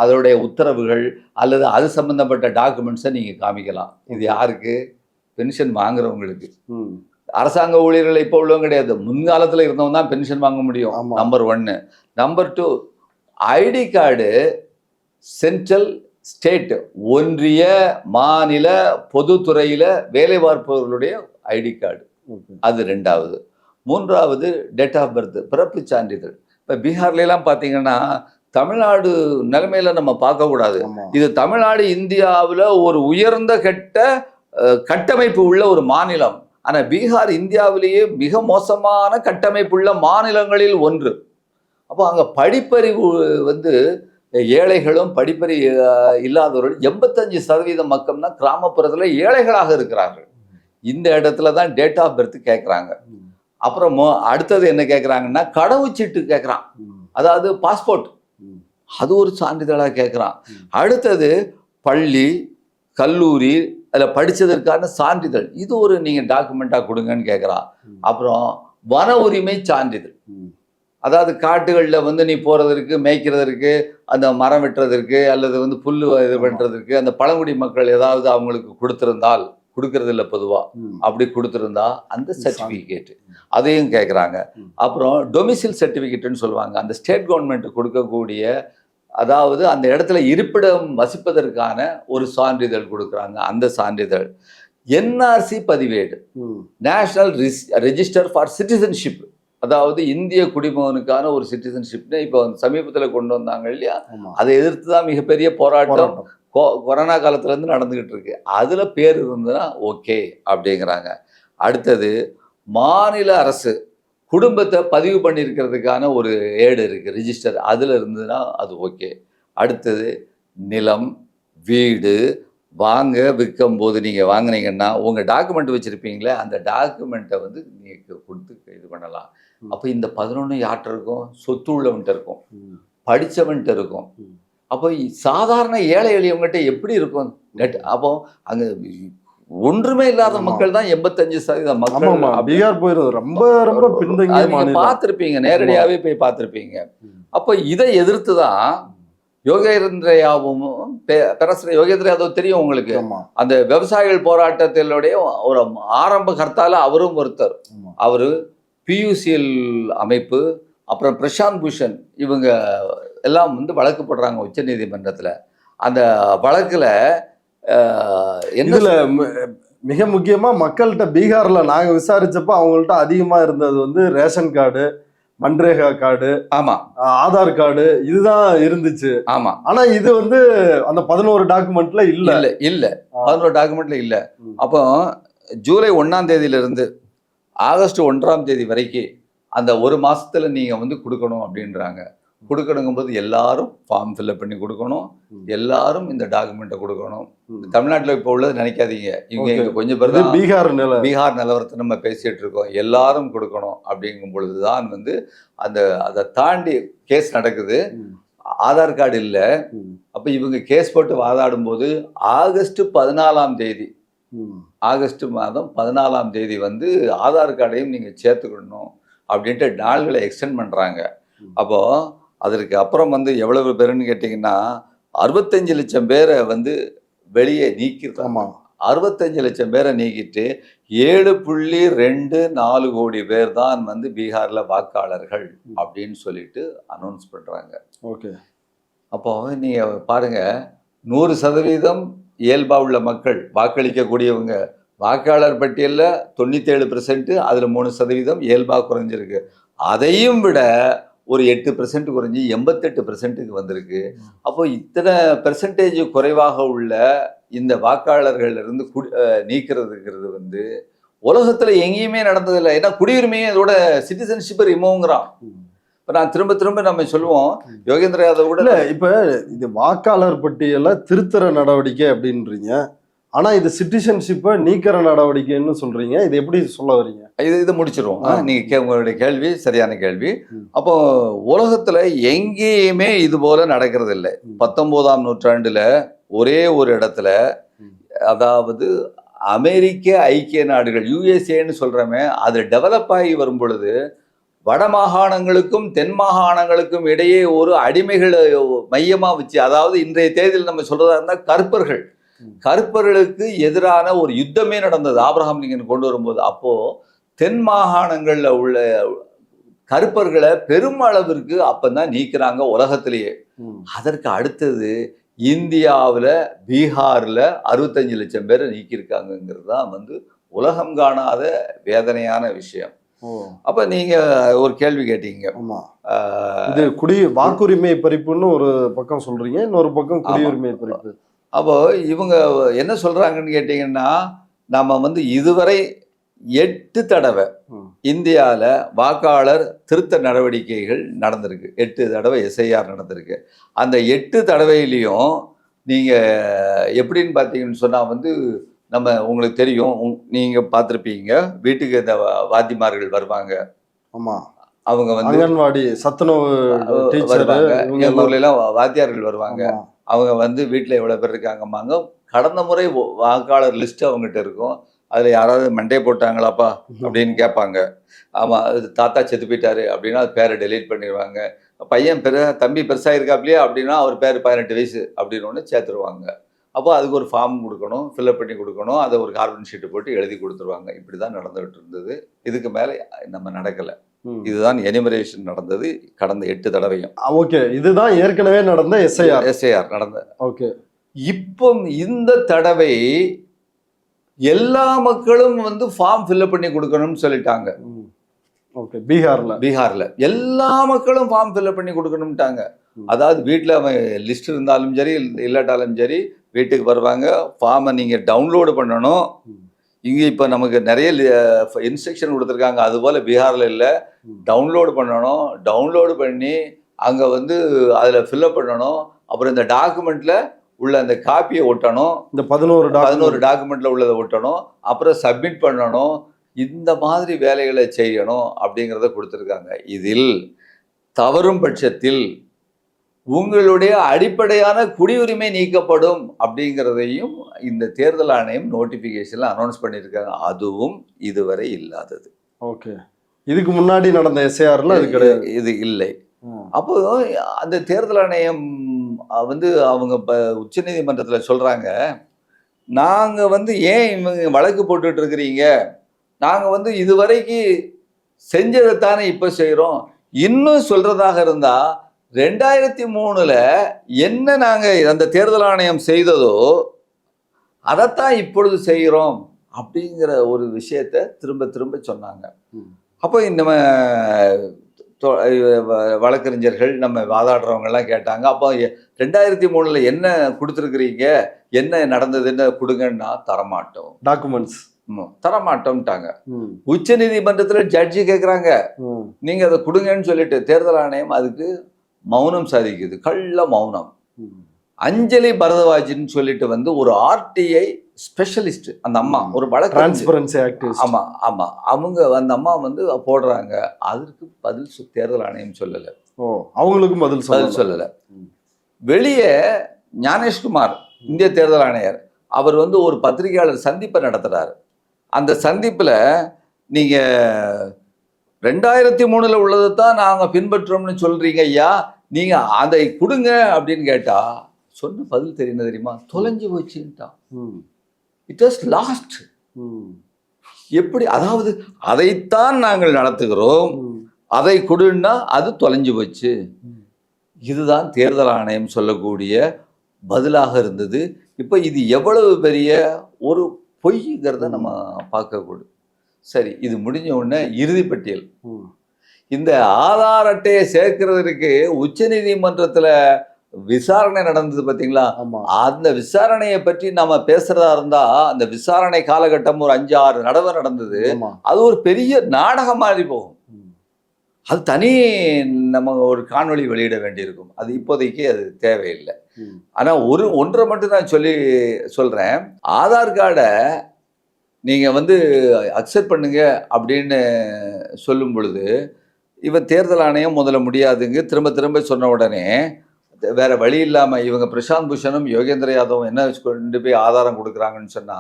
அதோடைய உத்தரவுகள் அல்லது அது சம்பந்தப்பட்ட டாக்குமெண்ட்ஸை நீங்க காமிக்கலாம். இது யாருக்கு? பென்ஷன் வாங்குறவங்களுக்கு. அரசாங்க ஊழியர்கள் இப்போ உள்ளவங்க கிடையாது. முன்காலத்தில் இருந்தவங்க தான் பென்ஷன் வாங்க முடியும். Number 1. Number 2, ID card central state, ஒன்றிய மாநில பொதுத்துறையில வேலை பார்ப்பவர்களுடைய ஐடி கார்டு, அது 2வது. 3வது டேட் ஆஃப் பர்த், பிறப்பு சான்றிதழ். இப்போ பீகார்லாம் பார்த்தீங்கன்னா தமிழ்நாடு நிலைமையில நம்ம பார்க்கக்கூடாது. இது தமிழ்நாடு இந்தியாவில் ஒரு உயர்ந்த கட்டமைப்பு உள்ள ஒரு மாநிலம். ஆனால் பீகார் இந்தியாவிலேயே மிக மோசமான கட்டமைப்புள்ள மாநிலங்களில் ஒன்று. அப்போ அங்கே படிப்பறிவு வந்து ஏழைகளும் படிப்பறிவு இல்லாதவர்கள் 85% மக்கள் தான் கிராமப்புறத்தில் ஏழைகளாக இருக்கிறார்கள். இந்த இடத்துல தான் டேட் ஆஃப் பர்த் கேட்குறாங்க. அப்புறம் அடுத்தது என்ன கேட்குறாங்கன்னா கடவுச்சீட்டு கேட்குறான், அதாவது பாஸ்போர்ட், அது ஒரு சான்றிதழாக கேட்குறான். அடுத்தது பள்ளி கல்லூரி அதில் படித்ததற்கான சான்றிதழ், இது ஒரு நீங்கள் டாக்குமெண்ட்டாக கொடுங்கன்னு கேட்குறான். அப்புறம் வன உரிமை சான்றிதழ், அதாவது காட்டுகளில் வந்து நீ போகிறதற்கு, மேய்க்கிறதற்கு, அந்த மரம் வெட்டுறதற்கு அல்லது வந்து புல் இது பண்ணுறதுக்கு அந்த பழங்குடி மக்கள் ஏதாவது அவங்களுக்கு கொடுத்துருந்தால், கொடுக்கறது இல்லை பொதுவாக, அப்படி கொடுத்துருந்தா அந்த சர்டிஃபிகேட் அதையும் கேட்குறாங்க. அப்புறம் டொமிசில் சர்டிஃபிகேட்டுன்னு சொல்லுவாங்க, அந்த ஸ்டேட் கவர்மெண்ட் கொடுக்கக்கூடிய, அதாவது அந்த இடத்துல இருப்பிடம் வசிப்பதற்கான ஒரு சான்றிதழ் கொடுக்குறாங்க. அந்த சான்றிதழ், NRC பதிவேடு, நேஷனல் ரெஜிஸ்டர் ஃபார் சிட்டிசன்ஷிப், அதாவது இந்திய குடிமகனுக்கான ஒரு சிட்டிசன்ஷிப்னு இப்போ சமீபத்தில் கொண்டு வந்தாங்க இல்லையா? அதை எதிர்த்து தான் மிகப்பெரிய போராட்டம் கொரோனா காலத்துலேருந்து நடந்துகிட்டு இருக்கு. அதில் பேர் இருந்ததுன்னா ஓகே அப்படிங்கிறாங்க. அடுத்தது மாநில அரசு குடும்பத்தை பதிவு பண்ணியிருக்கிறதுக்கான ஒரு ஏடு இருக்குது, ரிஜிஸ்டர், அதில் இருந்ததுன்னா அது ஓகே. அடுத்தது நிலம், வீடு விற்கும் போது நீங்கள் வாங்கினீங்கன்னா உங்கள் டாக்குமெண்ட் வச்சுருப்பீங்களே, அந்த டாக்குமெண்ட்டை வந்து நீங்கள் கொடுத்து இது பண்ணலாம். அப்போ இந்த 11 யார்கிட்ட இருக்கும்? சொத்து உள்ளவன்கிட்ட இருக்கும், படித்தவன்கிட்ட இருக்கும். அப்போ சாதாரண ஏழை எளியவங்ககிட்ட எப்படி இருக்கும்? அப்போ அங்கே ஒன்றுமே இல்லாத மக்கள் தான் 85% மக்கள். பீகார் போயிருது ரொம்ப ரொம்ப பின்தங்கிய மாநிலம். பார்த்துருப்பீங்க, நேரடியாகவே போய் பார்த்துருப்பீங்க. அப்போ இதை எதிர்த்து தான் யோகேந்திர யாதவும், பேராசிரியர் யோகேந்திர யாதவ் தெரியும் உங்களுக்கு, அந்த விவசாயிகள் போராட்டத்தினுடைய ஒரு ஆரம்ப கர்த்தால அவரும் ஒருத்தர். அவரு பியூசிஎல் அமைப்பு, அப்புறம் பிரசாந்த் பூஷன், இவங்க எல்லாம் வந்து வழக்கு போடுறாங்க உச்ச நீதிமன்றத்தில். அந்த வழக்கில் என்னதுல மிக முக்கியமா மக்கள்கிட்ட பீகார்ல நாங்க விசாரிச்சப்ப அவங்கள்ட்ட அதிகமா இருந்தது வந்து ரேஷன் கார்டு, மன்ரேகா கார்டு, ஆமா, ஆதார் கார்டு, இதுதான் இருந்துச்சு. ஆமா, ஆனா இது வந்து அந்த 11 டாக்குமெண்ட்ல இல்ல. 11 டாக்குமெண்ட்ல இல்ல. அப்போ ஜூலை 1ஆம் தேதியிலிருந்து ஆகஸ்ட் 1ஆம் தேதி வரைக்கும் அந்த ஒரு மாசத்துல நீங்க வந்து கொடுக்கணும் அப்படின்றாங்க. கொடுக்கணுங்கும்போது எல்லாரும் ஃபார்ம் ஃபில்அப் பண்ணி கொடுக்கணும், எல்லாரும் இந்த டாக்குமெண்ட்டை கொடுக்கணும். தமிழ்நாட்டில் இப்போ உள்ளது நினைக்காதீங்க, இவங்க கொஞ்சம் பேர் தான் பீகார் நிலவரத்தை நம்ம பேசிட்டு இருக்கோம். எல்லாரும் கொடுக்கணும் அப்படிங்கும் பொழுதுதான் வந்து அதை தாண்டி கேஸ் நடக்குது. ஆதார் கார்டு இல்லை. அப்போ இவங்க கேஸ் போட்டு வாதாடும் போது ஆகஸ்ட் 14ஆம் தேதி, ஆகஸ்ட் மாதம் 14ஆம் தேதி வந்து ஆதார் கார்டையும் நீங்கள் சேர்த்துக்கணும் அப்படின்ட்டு நாள்களை எக்ஸ்டெண்ட் பண்ணுறாங்க. அப்போ அதற்கு அப்புறம் வந்து எவ்வளவு பேருன்னு கேட்டிங்கன்னா 65 லட்சம் பேரை வந்து வெளியே நீக்கிருக்காங்க. 65 லட்சம் பேரை நீக்கிட்டு 7.24 கோடி பேர் தான் வந்து பீகார்ல வாக்காளர்கள் அப்படின்னு சொல்லிட்டு அனௌன்ஸ் பண்றாங்க. ஓகே, அப்போ நீங்க பாருங்க, 100% இயல்பா உள்ள மக்கள் வாக்களிக்கக்கூடியவங்க, வாக்காளர் பட்டியலில் 97%, அதில் 3% இயல்பாக குறைஞ்சிருக்கு. அதையும் விட ஒரு 8% குறைஞ்சி 88%க்கு வந்திருக்கு. அப்போ இத்தனை பெர்சன்டேஜ் குறைவாக உள்ள இந்த வாக்காளர்கள் இருந்து நீக்கிறதுங்கிறது வந்து உலகத்துல எங்கேயுமே நடந்ததில்லை. ஏன்னா குடியுரிமையும் இதோட சிட்டிசன்ஷிப்பை ரிமூவ்ங்கிறான். இப்போ நான் திரும்ப நம்ம சொல்லுவோம், யோகேந்திர யாதவ் கூட இப்போ இது வாக்காளர் பட்டியலை திருத்தர நடவடிக்கை அப்படின்றீங்க, ஆனா இது சிட்டிசன்ஷிப்பை நீக்கிற நடவடிக்கைன்னு சொல்றீங்க. இது எப்படி சொல்ல வரீங்க? இது முடிச்சிருவோம். நீங்க உங்களுடைய கேள்வி சரியான கேள்வி. அப்போ உலகத்துல எங்கேயுமே இது போல நடக்கிறது இல்லை. 19ஆம் நூற்றாண்டுல ஒரே ஒரு இடத்துல, அதாவது அமெரிக்க ஐக்கிய நாடுகள், யுஎஸ்ஏன்னு சொல்றமே, அது டெவலப் ஆகி வரும் பொழுது வட மாகாணங்களுக்கும் தென் மாகாணங்களுக்கும் இடையே ஒரு அடிமைகளை மையமா வச்சு, அதாவது இன்றைய தேதியில் நம்ம சொல்றதா இருந்தால் கருப்பர்களுக்கு எதிரான ஒரு யுத்தமே நடந்தது ஆபிரகாம் லிங்கன் கொண்டு வரும்போது. அப்போ தென் மாகாணங்கள்ல உள்ள கருப்பர்களை பெருமளவிற்கு அப்பதான் நீக்கிறாங்க உலகத்திலேயே. அதற்கு அடுத்தது இந்தியாவில் பீகார்ல 65 லட்சம் பேரை நீக்கியிருக்காங்கிறது தான் வந்து உலகம் காணாத வேதனையான விஷயம். அப்ப நீங்க ஒரு கேள்வி கேட்டீங்க. இது வாக்குரிமை பறிப்புன்னு ஒரு பக்கம் சொல்றீங்க, இன்னொரு பக்கம் குடியுரிமை பறிப்பு. அப்போ இவங்க என்ன சொல்றாங்கன்னு கேட்டீங்கன்னா, நம்ம வந்து இதுவரை 8 தடவை இந்தியாவில் வாக்காளர் திருத்த நடவடிக்கைகள் நடந்திருக்கு. 8 தடவை எஸ்ஐஆர் நடந்திருக்கு. அந்த 8 தடவையிலையும் நீங்கள் எப்படின்னு பார்த்தீங்கன்னு சொன்னால் வந்து நம்ம உங்களுக்கு தெரியும், நீங்கள் பார்த்துருப்பீங்க, வீட்டுக்கு இந்த வாத்திமார்கள் வருவாங்க. ஆமாம், அவங்க வந்து அங்கன்வாடி சத்துணவு வருவாங்க. எங்கள் ஊர்லாம் வாத்தியார்கள் வருவாங்க. அவங்க வந்து வீட்டில் எவ்வளோ பேர் இருக்காங்கம்மாங்க. கடந்த முறை வாக்காளர் லிஸ்ட்டு அவங்ககிட்ட இருக்கும். அதில் யாராவது மண்டே போட்டாங்களாப்பா அப்படின்னு கேட்பாங்க. ஆமாம், அது தாத்தா செத்து போயிட்டாரு அப்படின்னா அது பேரை டெலீட் பண்ணிடுவாங்க. பையன் தம்பி பெருசாக இருக்காப்லையே அப்படின்னா அவர் பேர் 18 வயசு அப்படின்னு ஒன்று சேர்த்துருவாங்க. அப்போ அதுக்கு ஒரு ஃபார்ம் கொடுக்கணும், ஃபில்அப் பண்ணி கொடுக்கணும், அதை ஒரு கார்பன் ஷீட்டு போட்டு எழுதி கொடுத்துருவாங்க. இப்படி தான் நடந்துகிட்டு இருந்தது. இதுக்கு மேலே நம்ம நடக்கலை. இதுதான் எனிமரேஷன் நடந்தது கடந்த 8 தடவையும். ஓகே, இதுதான் ஏற்கனவே நடந்த எஸ்ஐஆர் நடந்த. ஓகே, இப்போ இந்த தடவை எல்லா மக்களும் வந்து ஃபார்ம் ஃபில்அப் பண்ணி கொடுக்கணும்னு சொல்லிட்டாங்க. ஓகே, பீகார்ல எல்லா மக்களும் ஃபார்ம் ஃபில்அப் பண்ணி கொடுக்கணும்ட்டாங்க. அதாவது வீட்டில் அவன் லிஸ்ட் இருந்தாலும் சரி இல்லாட்டாலும் சரி வீட்டுக்கு வருவாங்க. ஃபார்மை நீங்கள் டவுன்லோடு பண்ணணும். இங்கே இப்போ நமக்கு நிறைய இன்ஸ்ட்ரக்ஷன் கொடுத்துருக்காங்க, அதுபோல் பீகாரில் இல்லை. டவுன்லோடு பண்ணணும், டவுன்லோடு பண்ணி அங்கே வந்து அதில் ஃபில்அப் பண்ணணும். அப்புறம் இந்த டாக்குமெண்ட்டில் உள்ள அந்த காப்பியை ஒட்டணும். இந்த 11 டாக்குமெண்ட்டில் உள்ளதை ஒட்டணும். அப்புறம் சப்மிட் பண்ணணும். இந்த மாதிரி வேலைகளை செய்யணும் அப்படிங்கிறத கொடுத்துருக்காங்க. இதில் தவறும் பட்சத்தில் உங்களுடைய அடிப்படையான குடியுரிமை நீக்கப்படும் அப்படிங்கிறதையும் இந்த தேர்தல் ஆணையம் நோட்டிஃபிகேஷனில் அனௌன்ஸ் பண்ணியிருக்காங்க. அதுவும் இதுவரை இல்லாதது. ஓகே, இதுக்கு முன்னாடி நடந்த எஸ்ஐஆர்ல அது கிடையாது, இது இல்லை. அப்போ அந்த தேர்தல் ஆணையம் வந்து அவங்க உச்சநீதிமன்றத்தில் சொல்றாங்க, நாங்கள் ஏன் இவங்க வழக்கு போட்டுட்டு இருக்கிறீங்க, நாங்கள் இதுவரைக்கு செஞ்சதைத்தானே இப்போ செய்கிறோம். இன்னும் சொல்றதாக இருந்தா 2003 என்ன நாங்கள் அந்த தேர்தல் ஆணையம் செய்ததோ அதைத்தான் இப்பொழுது செய்கிறோம் அப்படிங்கிற ஒரு விஷயத்த திரும்ப திரும்ப சொன்னாங்க. அப்போ நம்ம வழக்கறிஞர்கள் நம்ம வாதாடுறவங்கெல்லாம் கேட்டாங்க, அப்போ 2003 என்ன கொடுத்துருக்குறீங்க, என்ன நடந்ததுன்னு கொடுங்கன்னா தரமாட்டோம், டாக்குமெண்ட்ஸ் தரமாட்டோம்ட்டாங்க. உச்ச நீதிமன்றத்தில் ஜட்ஜி கேட்குறாங்க, நீங்க அதை கொடுங்கன்னு சொல்லிட்டு தேர்தல் ஆணையம் அதுக்கு மௌனம் சாதிக்குது, கள்ள மௌனம். அஞ்சலி பரதவாஜின்னு சொல்லிட்டு ஒரு ஆர்டிஐ ஸ்பெஷலிஸ்ட் அந்த அம்மா, ஒரு வழக்கு, ஆமா ஆமா, அவங்க அந்த அம்மா போடுறாங்க. அதற்கு பதில் தேர்தல் ஆணையம் சொல்லலை. அவங்களுக்கும் பதில் சொல்லலை. வெளியே ஞானேஷ்குமார் இந்திய தேர்தல் ஆணையர் அவர் ஒரு பத்திரிகையாளர் சந்திப்பை நடத்துறாரு. அந்த சந்திப்புல நீங்க 2003 உள்ளதை தான் நாங்க பின்பற்றோம்னு சொல்றீங்க ஐயா, நீங்க அதை கொடுங்க அப்படின்னு கேட்டா சொன்ன பதில் தெரியுமா, தொலைஞ்சு போச்சுட்டான். It was last. எப்படி, அதாவது அதைத்தான் நாங்கள் நடத்துகிறோம், அதை கொடுன்னா அது தொலைஞ்சு போச்சு. இதுதான் தேர்தல் ஆணையம் சொல்லக்கூடிய பதிலாக இருந்தது. இப்போ இது எவ்வளவு பெரிய ஒரு பொய்ங்கிறத நம்ம பார்க்கக்கூடும். சரி, இது முடிஞ்ச உடனே இறுதிப்பட்டியல். இந்த ஆதார் அட்டையை சேர்க்கிறதுக்கு உச்ச நீதிமன்றத்தில் விசாரணை நடந்தது பார்த்தீங்களா, அந்த விசாரணையை பற்றி நம்ம பேசுறதா இருந்தா அந்த விசாரணை காலகட்டம் ஒரு 5-6 தடவை நடந்தது. அது ஒரு பெரிய நாடகம் மாதிரி போகும். அது தனி நம்ம ஒரு காணொளி வெளியிட வேண்டியிருக்கும். அது இப்போதைக்கு அது தேவையில்லை. ஆனா ஒன்றை மட்டும் நான் சொல்றேன், ஆதார் கார்டை நீங்க அக்செப்ட் பண்ணுங்க அப்படின்னு சொல்லும் பொழுது இவன் தேர்தல் ஆணையம் முதல்ல முடியாதுங்க திரும்ப திரும்ப சொன்ன உடனே வேற வழி இல்லாம இவங்க பிரசாந்த் பூஷனும் யோகேந்திர யாதவும் என்ன கொண்டு போய் ஆதாரம் கொடுக்குறாங்கன்னு சொன்னா,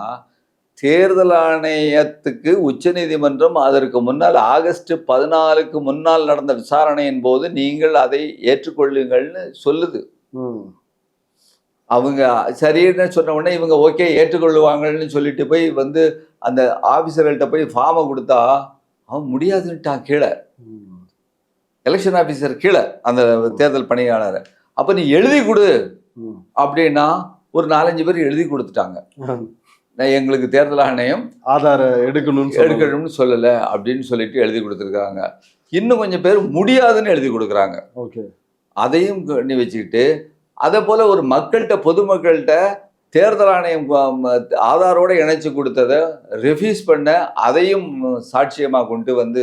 தேர்தல் ஆணையத்துக்கு உச்ச நீதிமன்றம் அதற்கு முன்னால் ஆகஸ்ட் 14 முன்னால் நடந்த விசாரணையின் போது நீங்கள் அதை ஏற்றுக்கொள்ளுங்கள்னு சொல்லுது. அவங்க சரின்னு சொன்ன உடனே இவங்க ஓகே ஏற்றுக்கொள்ளுவாங்கன்னு சொல்லிட்டு போய் அந்த ஆபீசர்கள்ட்ட போய் ஃபார்மை கொடுத்தா அவன் முடியாதுன்ட்டான். கீழே எலெக்ஷன் ஆபீசர் கீழே அந்த தேர்தல் பணியாளர், அப்ப நீ எழுதி கொடு அப்படின்னா ஒரு 4-5 பேர் எழுதி கொடுத்துட்டாங்க. எங்களுக்கு தேர்தல் ஆணையம் ஆதார எடுக்கணும்னு சொல்லலை அப்படின்னு சொல்லிட்டு எழுதி கொடுத்துருக்காங்க. இன்னும் கொஞ்சம் பேர் முடியாதுன்னு எழுதி கொடுக்குறாங்க. அதையும் நீ வச்சுக்கிட்டு அதே போல ஒரு மக்கள்கிட்ட பொதுமக்கள்கிட்ட தேர்தல் ஆணையம் ஆதாரோட இணைச்சு கொடுத்ததை ரெஃப்யூஸ் பண்ண அதையும் சாட்சியமாக கொண்டு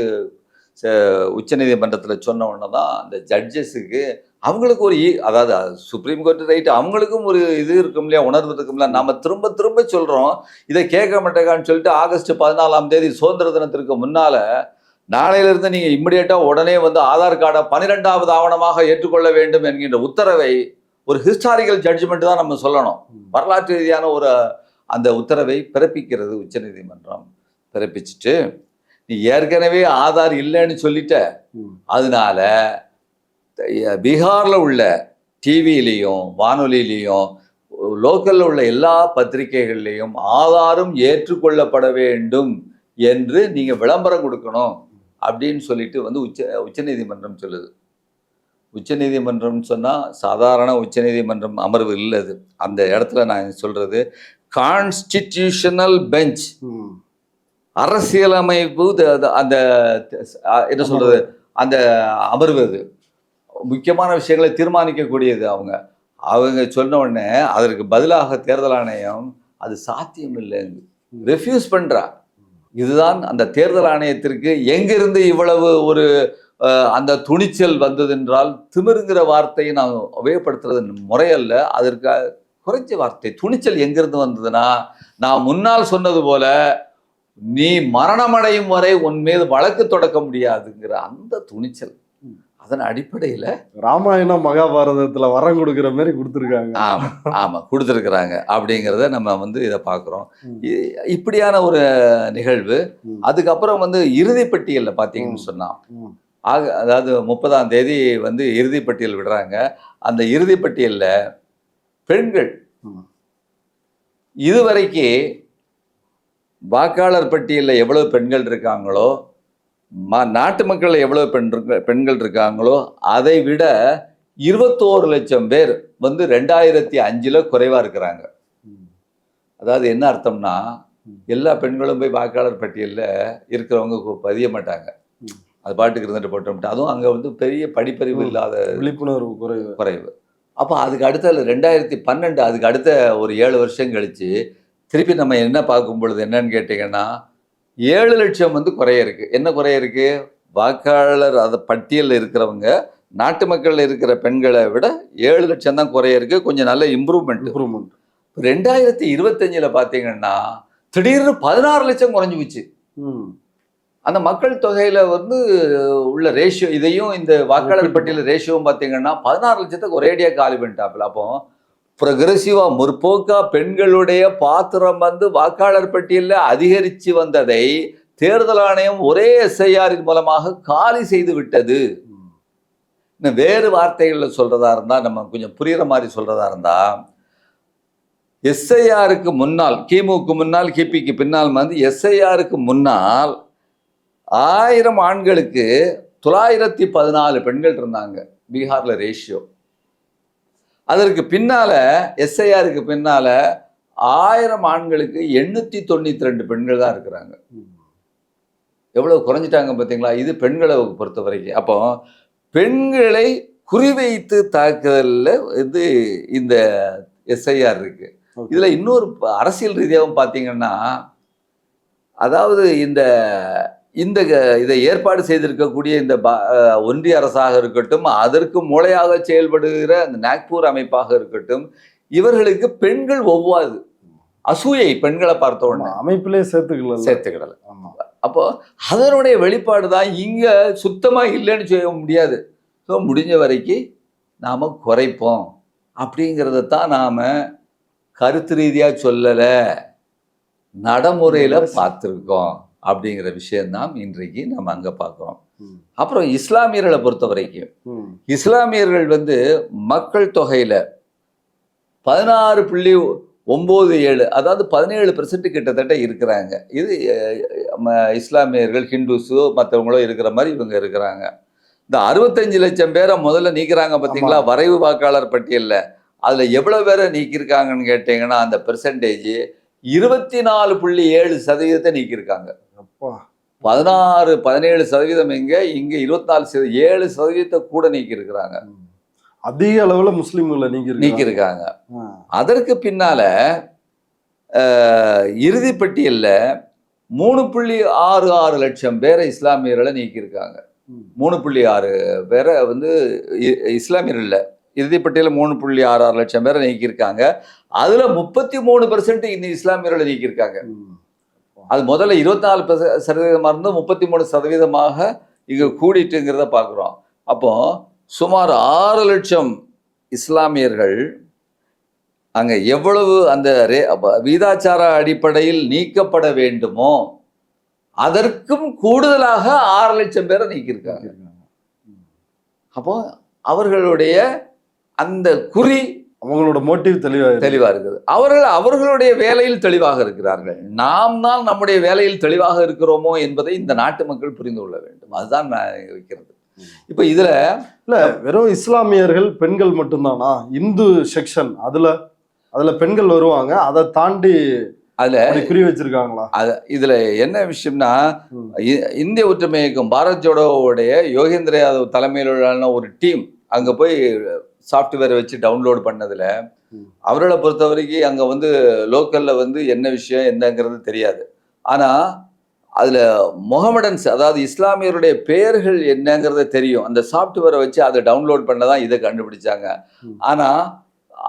உச்சநீதிமன்றத்தில் சொன்ன உடனே தான் அந்த ஜட்ஜஸுக்கு அவங்களுக்கு ஒரு அதாவது சுப்ரீம் கோர்ட் ரைட்டு அவங்களுக்கும் ஒரு இது இருக்கும் இல்லையா, உணர்வு இருக்கும் இல்லையா. நம்ம திரும்ப திரும்ப சொல்கிறோம் இதை கேட்க மாட்டேங்கான்னு சொல்லிட்டு ஆகஸ்ட் 14ஆம் தேதி சுதந்திர தினத்திற்கு முன்னால் நாளையிலிருந்து நீங்கள் இம்மிடியேட்டாக உடனே ஆதார் கார்டை 12வது ஆவணமாக ஏற்றுக்கொள்ள வேண்டும் என்கின்ற உத்தரவை ஒரு ஹிஸ்டாரிக்கல் ஜட்ஜ்மெண்ட் தான் நம்ம சொல்லணும். வரலாற்று ரீதியான ஒரு அந்த உத்தரவை பிறப்பிக்கிறது உச்சநீதிமன்றம். பிறப்பிச்சுட்டு நீ ஏற்கனவே ஆதார் இல்லைன்னு சொல்லிட்ட, அதனால பீகாரில் உள்ள டிவிலையும் வானொலியிலையும் லோக்கலில் உள்ள எல்லா பத்திரிகைகள்லையும் ஆதாரும் ஏற்றுக்கொள்ளப்பட வேண்டும் என்று நீங்கள் விளம்பரம் கொடுக்கணும் அப்படின்னு சொல்லிட்டு உச்சநீதிமன்றம் சொல்லுது. உச்சநீதிமன்றம் சொன்னால் சாதாரண உச்சநீதிமன்றம் அமர்வு இல்லை. அது அந்த இடத்துல நான் சொல்கிறது கான்ஸ்டிடியூஷனல் பெஞ்ச், அரசியலமைப்பு அந்த என்ன சொல்கிறது அந்த அமர்வு. அது முக்கியமான விஷயங்களை தீர்மானிக்கக்கூடியது. அவங்க சொன்ன உடனே அதற்கு பதிலாக தேர்தல் ஆணையம் அது சாத்தியம் இல்லைன்னு ரெஃப்யூஸ் பண்ணுறா. இதுதான் அந்த தேர்தல் ஆணையத்திற்கு எங்கிருந்து இவ்வளவு ஒரு அந்த துணிச்சல் வந்ததென்றால், திமிருங்கிற வார்த்தையை நான் உபயோகப்படுத்துறது முறையல்ல, அதற்கு குறைஞ்ச வார்த்தை. துணிச்சல் எங்கிருந்து வந்ததுன்னா, நான் முன்னால் சொன்னது போல நீ மரணமடையும் வரை உன் மீது வழக்கு தொடக்க முடியாதுங்கிற அந்த துணிச்சல். அதன் அடிப்படையில ராமாயணம் மகாபாரதத்துல வரம் கொடுக்குற மாதிரி கொடுத்துருக்காங்க. ஆமா ஆமா கொடுத்துருக்குறாங்க அப்படிங்கிறத நம்ம வந்து இதை பார்க்குறோம். இப்படியான ஒரு நிகழ்வு. அதுக்கப்புறம் வந்து இறுதிப்பட்டியல்ல பார்த்தீங்கன்னு சொன்னா, அதாவது 30ஆம் தேதி வந்து இறுதிப்பட்டியல் விடுறாங்க. அந்த இறுதிப்பட்டியல்ல பெண்கள் இதுவரைக்கு வாக்காளர் பட்டியலில் எவ்வளவு பெண்கள் இருக்காங்களோ, நாட்டு மக்கள் எவ்வளவு பெண்கள் இருக்காங்களோ அதை விட 21 லட்சம் பேர் வந்து 2005 குறைவா இருக்கிறாங்க. அதாவது என்ன அர்த்தம்னா, எல்லா பெண்களும் போய் வாக்காளர் பட்டியலில் இருக்கிறவங்க பதிய மாட்டாங்க. அது பாட்டுக்கு இருந்துட்டு போட்டோம். அதுவும் அங்கே வந்து பெரிய படிப்பறிவு இல்லாத விழிப்புணர்வு குறைவு. அப்போ அதுக்கு அடுத்த 2012 அதுக்கு அடுத்த ஒரு 7 வருஷம் கழிச்சு திருப்பி நம்ம என்ன பார்க்கும் பொழுது என்னன்னு கேட்டிங்கன்னா, 7 லட்சம் வந்து குறைய இருக்கு. என்ன குறைய இருக்கு? வாக்காளர் அதை பட்டியலில் இருக்கிறவங்க நாட்டு மக்கள் இருக்கிற பெண்களை விட 7 லட்சம் தான் குறைய இருக்கு. கொஞ்சம் நல்ல இம்ப்ரூவ்மெண்ட். 2025 பார்த்தீங்கன்னா திடீர்னு 16 லட்சம் குறைஞ்சு போச்சு. அந்த மக்கள் தொகையில வந்து உள்ள ரேஷியோ, இதையும் இந்த வாக்காளர் பட்டியல் ரேஷியோவும் பார்த்தீங்கன்னா 16 லட்சத்துக்கு ஒரேடியா காலி பண்ணிட்டாப்புல. அப்போ ப்ரொக்ரெசிவா முற்போக்கா பெண்களுடைய பாத்திரம் வந்து வாக்காளர் பட்டியலில் அதிகரித்து வந்ததை தேர்தல் ஆணையம் ஒரே எஸ்ஐஆரின் மூலமாக காலி செய்து விட்டது. இன்னும் வேறு வார்த்தைகளில் சொல்றதா இருந்தா, நம்ம கொஞ்சம் புரியுற மாதிரி சொல்றதா இருந்தா, எஸ்ஐஆருக்கு முன்னால், கிமுக்கு முன்னால் கிபிக்கு பின்னால் வந்து எஸ்ஐஆருக்கு முன்னால் 1000 ஆண்களுக்கு 914 பெண்கள் இருந்தாங்க பீகார்ல ரேஷியோ. அதற்கு பின்னால எஸ்ஐஆருக்கு பின்னால 1000 ஆண்களுக்கு 892 பெண்கள் தான் இருக்கிறாங்க. எவ்வளவு குறைஞ்சிட்டாங்க பார்த்தீங்களா? இது பெண்களை பொறுத்த வரைக்கும். அப்போ பெண்களை குறிவைத்து தாக்குதல்ல இது இந்த எஸ்ஐஆர் இருக்கு. இதுல இன்னொரு அரசியல் ரீதியாகவும் பார்த்தீங்கன்னா, அதாவது இதை ஏற்பாடு செய்திருக்கக்கூடிய இந்த ஒன்றிய அரசாக இருக்கட்டும், அதற்கு மூளையாக செயல்படுகிற அந்த நாக்பூர் அமைப்பாக இருக்கட்டும், இவர்களுக்கு பெண்கள் ஒவ்வாது. அசூயை பெண்களை பார்த்த உடனே அமைப்பிலே சேர்த்துக்கிடல. அப்போ அதனுடைய வெளிப்பாடு தான் இங்க சுத்தமா இல்லைன்னு சொல்ல முடியாது. ஸோ முடிஞ்ச வரைக்கும் நாம குறைப்போம் அப்படிங்கிறத தான் நாம கருத்து ரீதியா சொல்லலை, நடைமுறையில பார்த்துருக்கோம் அப்படிங்கிற விஷயம்தான் இன்றைக்கு நம்ம அங்க பார்க்கிறோம். அப்புறம் இஸ்லாமியர்களை பொறுத்த வரைக்கும், இஸ்லாமியர்கள் வந்து மக்கள் தொகையில 16.97, அதாவது 17% கிட்டத்தட்ட இருக்கிறாங்க. இது இஸ்லாமியர்கள், ஹிந்துஸு மற்றவங்களோ இருக்கிற மாதிரி இவங்க இருக்கிறாங்க. இந்த 65 லட்சம் பேரை முதல்ல நீக்கிறாங்க பார்த்தீங்களா வரைவு வாக்காளர் பட்டியலில். அதுல எவ்வளவு பேரை நீக்கியிருக்காங்கன்னு கேட்டீங்கன்னா, அந்த பெர்சன்டேஜ் 24.7% நீக்கியிருக்காங்க. 17% எங்க, இங்க 24%, கூட நீக்கி இருக்கிறாங்க. அதிக அளவுல முஸ்லிம்களை நீக்கி இருக்காங்க. அதற்கு பின்னால இறுதிப்பட்டியல்ல 3.66 லட்சம் பேரை இஸ்லாமியர்களை நீக்கியிருக்காங்க. 3.6 பேரை வந்து இஸ்லாமியர்கள் இறுதிப்பட்டியல 3.66 லட்சம் பேரை நீக்கியிருக்காங்க. அதுல 33% இந்த இஸ்லாமியர்களை நீக்கியிருக்காங்க. அது முதல்ல 24% இருந்து 33% இங்க கூடிட்டுங்கிறத பார்க்குறோம். அப்போ சுமார் 6 லட்சம் இஸ்லாமியர்கள் அங்க எவ்வளவு அந்த வீதாச்சார அடிப்படையில் நீக்கப்பட வேண்டுமோ அதற்கும் கூடுதலாக 6 லட்சம் பேரை நீக்கியிருக்காங்க. அப்போ அவர்களுடைய அந்த குறி, அவங்களோட மோட்டிவ் தெளிவா இருக்குது. அவர்களுடைய வேலையில் தெளிவாக இருக்கிறார்கள். நாம் தான் நம்முடைய வேலையில் தெளிவாக இருக்கிறோமோ என்பதை இந்த நாட்டு மக்கள் புரிந்து கொள்ள வேண்டும். அதுதான் நான் இருக்கிறது. இப்ப இதுல இல்ல வெறும் இஸ்லாமியர்கள் பெண்கள் மட்டும்தானா? இந்து செக்ஷன் அதுல பெண்கள் வருவாங்க, அதை தாண்டி அதுல குறி வச்சிருக்காங்களா? இதுல என்ன விஷயம்னா, இந்திய ஒற்றுமை இயக்கம் பாரத் ஜோடோவுடைய யோகேந்திர யாதவ் தலைமையிலான ஒரு டீம் அங்க போய் சாஃப்ட்வேரை வச்சு டவுன்லோட் பண்ணதுல அவர்களை பொறுத்த வரைக்கும் அங்க வந்து லோக்கல்ல வந்து என்ன விஷயம் என்னங்கிறது தெரியாது. ஆனா அதுல முகமடன்ஸ், அதாவது இஸ்லாமியருடைய பெயர்கள் என்னங்கிறது தெரியும். அந்த சாஃப்ட்வேரை வச்சு அதை டவுன்லோட் பண்ணதான் இதை கண்டுபிடிச்சாங்க. ஆனா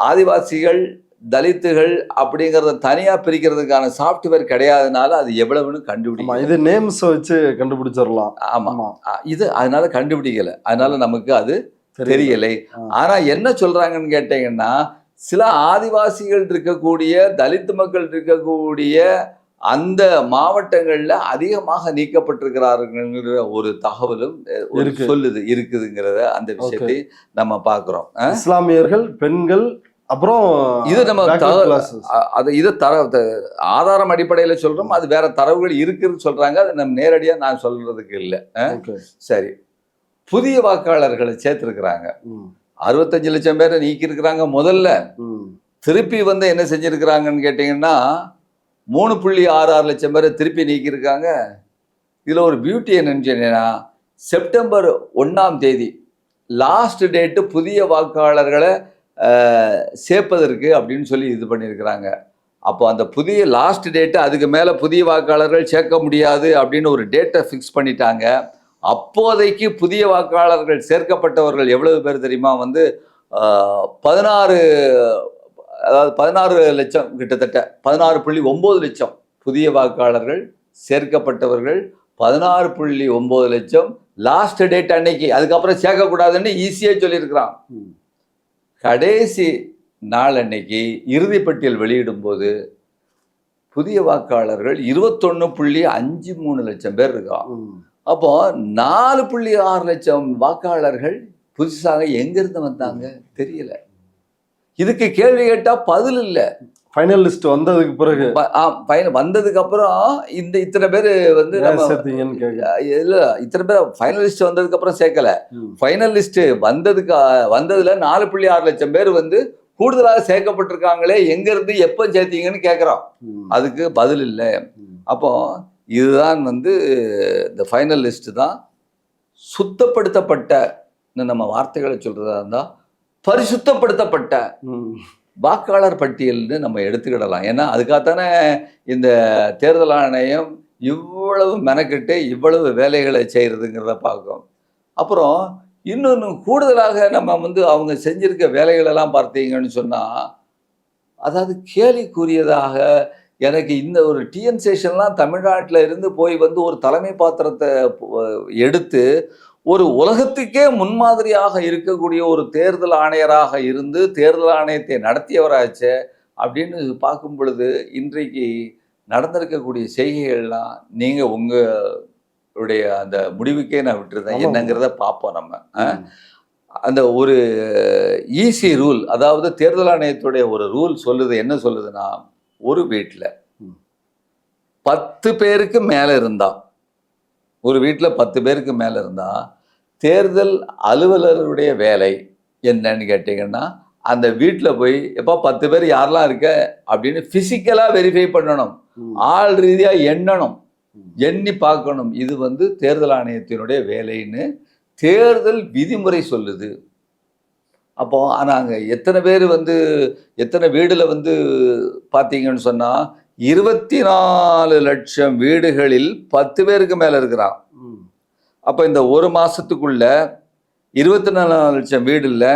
ஆதிவாசிகள், தலித்துகள் அப்படிங்கறத தனியா பிரிக்கிறதுக்கான சாஃப்ட்வேர் கிடையாதுனால அது எவ்வளவுன்னு கண்டுபிடிக்கும். இது நேம்ஸ் வச்சு கண்டுபிடிச்சிடலாம். ஆமா, இது அதனால கண்டுபிடிக்கல, அதனால நமக்கு அது தெரியலை. ஆனா என்ன சொல்றாங்கன்னு கேட்டீங்கன்னா, சில ஆதிவாசிகள் இருக்கக்கூடிய தலித் மக்கள் இருக்கக்கூடிய அந்த மாவட்டங்கள்ல அதிகமாக நீக்கப்பட்டிருக்கிறார்கள் ஒரு தகவலும் இருக்குதுங்கிறத அந்த விஷயத்தை நம்ம பார்க்கிறோம். இஸ்லாமியர்கள், பெண்கள், அப்புறம் இது நம்ம இது ஆதாரம் அடிப்படையில சொல்றோம். அது வேற தரவுகள் இருக்குன்னு சொல்றாங்க. அது நம்ம நேரடியா நான் சொல்றதுக்கு இல்லை. சரி, புதிய வாக்காளர்களை சேர்த்திருக்கிறாங்க. 65 லட்சம் பேரை நீக்கி இருக்கிறாங்க. முதல்ல திருப்பி வந்து என்ன செஞ்சிருக்கிறாங்கன்னு கேட்டீங்கன்னா 3.66 லட்சம் பேரை திருப்பி நீக்கியிருக்காங்க. இதுல ஒரு பியூட்டி என்னன்னு சொன்னீங்கன்னா, செப்டம்பர் 1ஆம் தேதி லாஸ்ட் டேட்டு புதிய வாக்காளர்களை சேர்ப்பதற்கு அப்படின்னு சொல்லி இது பண்ணியிருக்கிறாங்க. அப்போ அந்த புதிய லாஸ்ட் டேட்டு, அதுக்கு மேலே புதிய வாக்காளர்கள் சேர்க்க முடியாது அப்படின்னு ஒரு டேட்டை ஃபிக்ஸ் பண்ணிட்டாங்க. அப்போதைக்கு புதிய வாக்காளர்கள் சேர்க்கப்பட்டவர்கள் எவ்வளவு பேர் தெரியுமா? வந்து 16 லட்சம், கிட்டத்தட்ட 16.9 லட்சம் புதிய வாக்காளர்கள் சேர்க்கப்பட்டவர்கள். 16.9 லட்சம் லாஸ்ட் டேட் அன்னைக்கு. அதுக்கப்புறம் சேர்க்கக்கூடாதுன்னு ஈஸியாக சொல்லியிருக்கிறான். கடைசி நாள் அன்னைக்கு இறுதிப்பட்டியல் வெளியிடும் போது புதிய வாக்காளர்கள் 21.53 லட்சம் பேர் இருக்கான். அப்போ 4.6 லட்சம் வாக்காளர்கள் புதுசாக எங்கிருந்து வந்தாங்க தெரியல. இதுக்கு கேள்வி கேட்டா பதில் இல்லை. ஃபைனல் லிஸ்ட் வந்ததுக்கு பிறகு வந்ததுக்கு அப்புறம் இத்தனை பேர் வந்து இல்ல, இத்தனை பேர் ஃபைனல் லிஸ்ட் வந்ததுக்கு அப்புறம் சேர்க்கல. ஃபைனல் லிஸ்ட் வந்ததுல 4.6 லட்சம் பேர் வந்து கூடுதலாக சேர்க்கப்பட்டிருக்காங்களே, எங்க இருந்து எப்ப சேர்த்தீங்கன்னு கேட்கிறோம். அதுக்கு பதில் இல்லை. அப்போ இதுதான் வந்து இந்த ஃபைனல் லிஸ்ட் தான் சுத்தப்படுத்தப்பட்ட, நம்ம வார்த்தைகளை சொல்றதா இருந்தா பரிசுத்தப்படுத்தப்பட்ட வாக்காளர் பட்டியல்னு நம்ம எடுத்துக்கிடலாம். ஏன்னா அதுக்காகத்தானே இந்த தேர்தல் ஆணையம் இவ்வளவு மெனக்கிட்டு இவ்வளவு வேலைகளை செய்யறதுங்கிறத பார்க்கும். அப்புறம் இன்னொன்று கூடுதலாக நம்ம வந்து அவங்க செஞ்சிருக்க வேலைகளெல்லாம் பார்த்தீங்கன்னு சொன்னா, அதாவது கேலிக்குரியதாக, எனக்கு இந்த ஒரு டிஎன் சேஷன்லாம் தமிழ்நாட்டில் இருந்து போய் வந்து ஒரு தலைமை பாத்திரத்தை எடுத்து ஒரு உலகத்துக்கே முன்மாதிரியாக இருக்கக்கூடிய ஒரு தேர்தல் ஆணையராக இருந்து தேர்தல் ஆணையத்தை நடத்தியவராச்சு அப்படின்னு பார்க்கும் பொழுது, இன்றைக்கு நடந்திருக்கக்கூடிய செய்கைகள்லாம் நீங்கள் உங்களுடைய அந்த முடிவுக்கே நான் விட்டுருந்தேன். என்னங்கிறத பார்ப்போம் நம்ம. அந்த ஒரு ஈஸி ரூல், அதாவது தேர்தல் ஆணையத்துடைய ஒரு ரூல் சொல்லுது. என்ன சொல்லுதுன்னா, ஒரு வீட்டில் 10 பேருக்கு மேலே இருந்தா, ஒரு வீட்டில் 10 பேருக்கு மேலே இருந்தா தேர்தல் அலுவலருடைய வேலை என்னன்னு கேட்டீங்கன்னா, அந்த வீட்டில் போய் எப்போ 10 பேர் யாரெல்லாம் இருக்க அப்படின்னு பிசிக்கலா வெரிஃபை பண்ணணும். ஆள் ரீதியா எண்ணணும், எண்ணி பார்க்கணும். இது வந்து தேர்தல் ஆணையத்தினுடைய வேலைன்னு தேர்தல் விதிமுறை சொல்லுது. அப்போ நாங்கள் எத்தனை பேர் வந்து எத்தனை வீடுல வந்து பார்த்தீங்கன்னு சொன்னா 24 லட்சம் வீடுகளில் 10 பேருக்கு மேல இருக்கிறான். அப்போ இந்த ஒரு மாசத்துக்குள்ள 24 லட்சம் வீடுல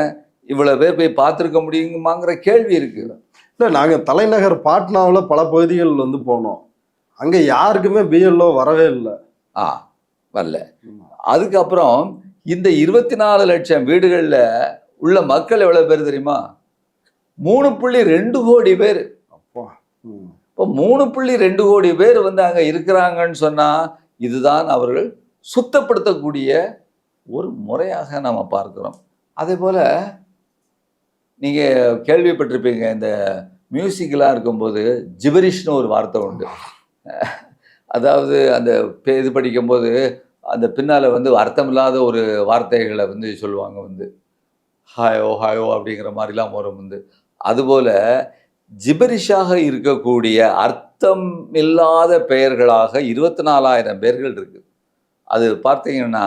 இவ்வளவு பேர் போய் பார்த்துருக்க முடியுமாங்கிற கேள்வி இருக்கு. இல்லை, நாங்கள் தலைநகர் பாட்னாவில் பல பகுதிகள் வந்து போனோம். அங்கே யாருக்குமே பிஎல்ஓ வரவே இல்லை. வரல. அதுக்கப்புறம் இந்த 24 லட்சம் வீடுகளில் உள்ள மக்கள் எவ்வளவு பேர் தெரியுமா? 3.2 கோடி பேர். இப்போ 3.2 கோடி பேர் வந்து அங்கே இருக்கிறாங்கன்னு சொன்னா, இதுதான் அவர்கள் சுத்தப்படுத்தக்கூடிய ஒரு முறையாக நம்ம பார்க்கிறோம். அதே போல நீங்க கேள்விப்பட்டிருப்பீங்க, இந்த மியூசிக்லாம் இருக்கும்போது ஜிபரிஷ்னு ஒரு வார்த்தை உண்டு. அதாவது அந்த இது படிக்கும்போது அந்த பின்னால வந்து அர்த்தமில்லாத ஒரு வார்த்தைகளை வந்து சொல்லுவாங்க, வந்து ஹாயோ ஹாயோ அப்படிங்கிற மாதிரிலாம் வரும் வந்து. அதுபோல ஜிபரிஷாக இருக்கக்கூடிய அர்த்தம் இல்லாத பெயர்களாக 24,000 பேர்கள் இருக்கு. அது பார்த்தீங்கன்னா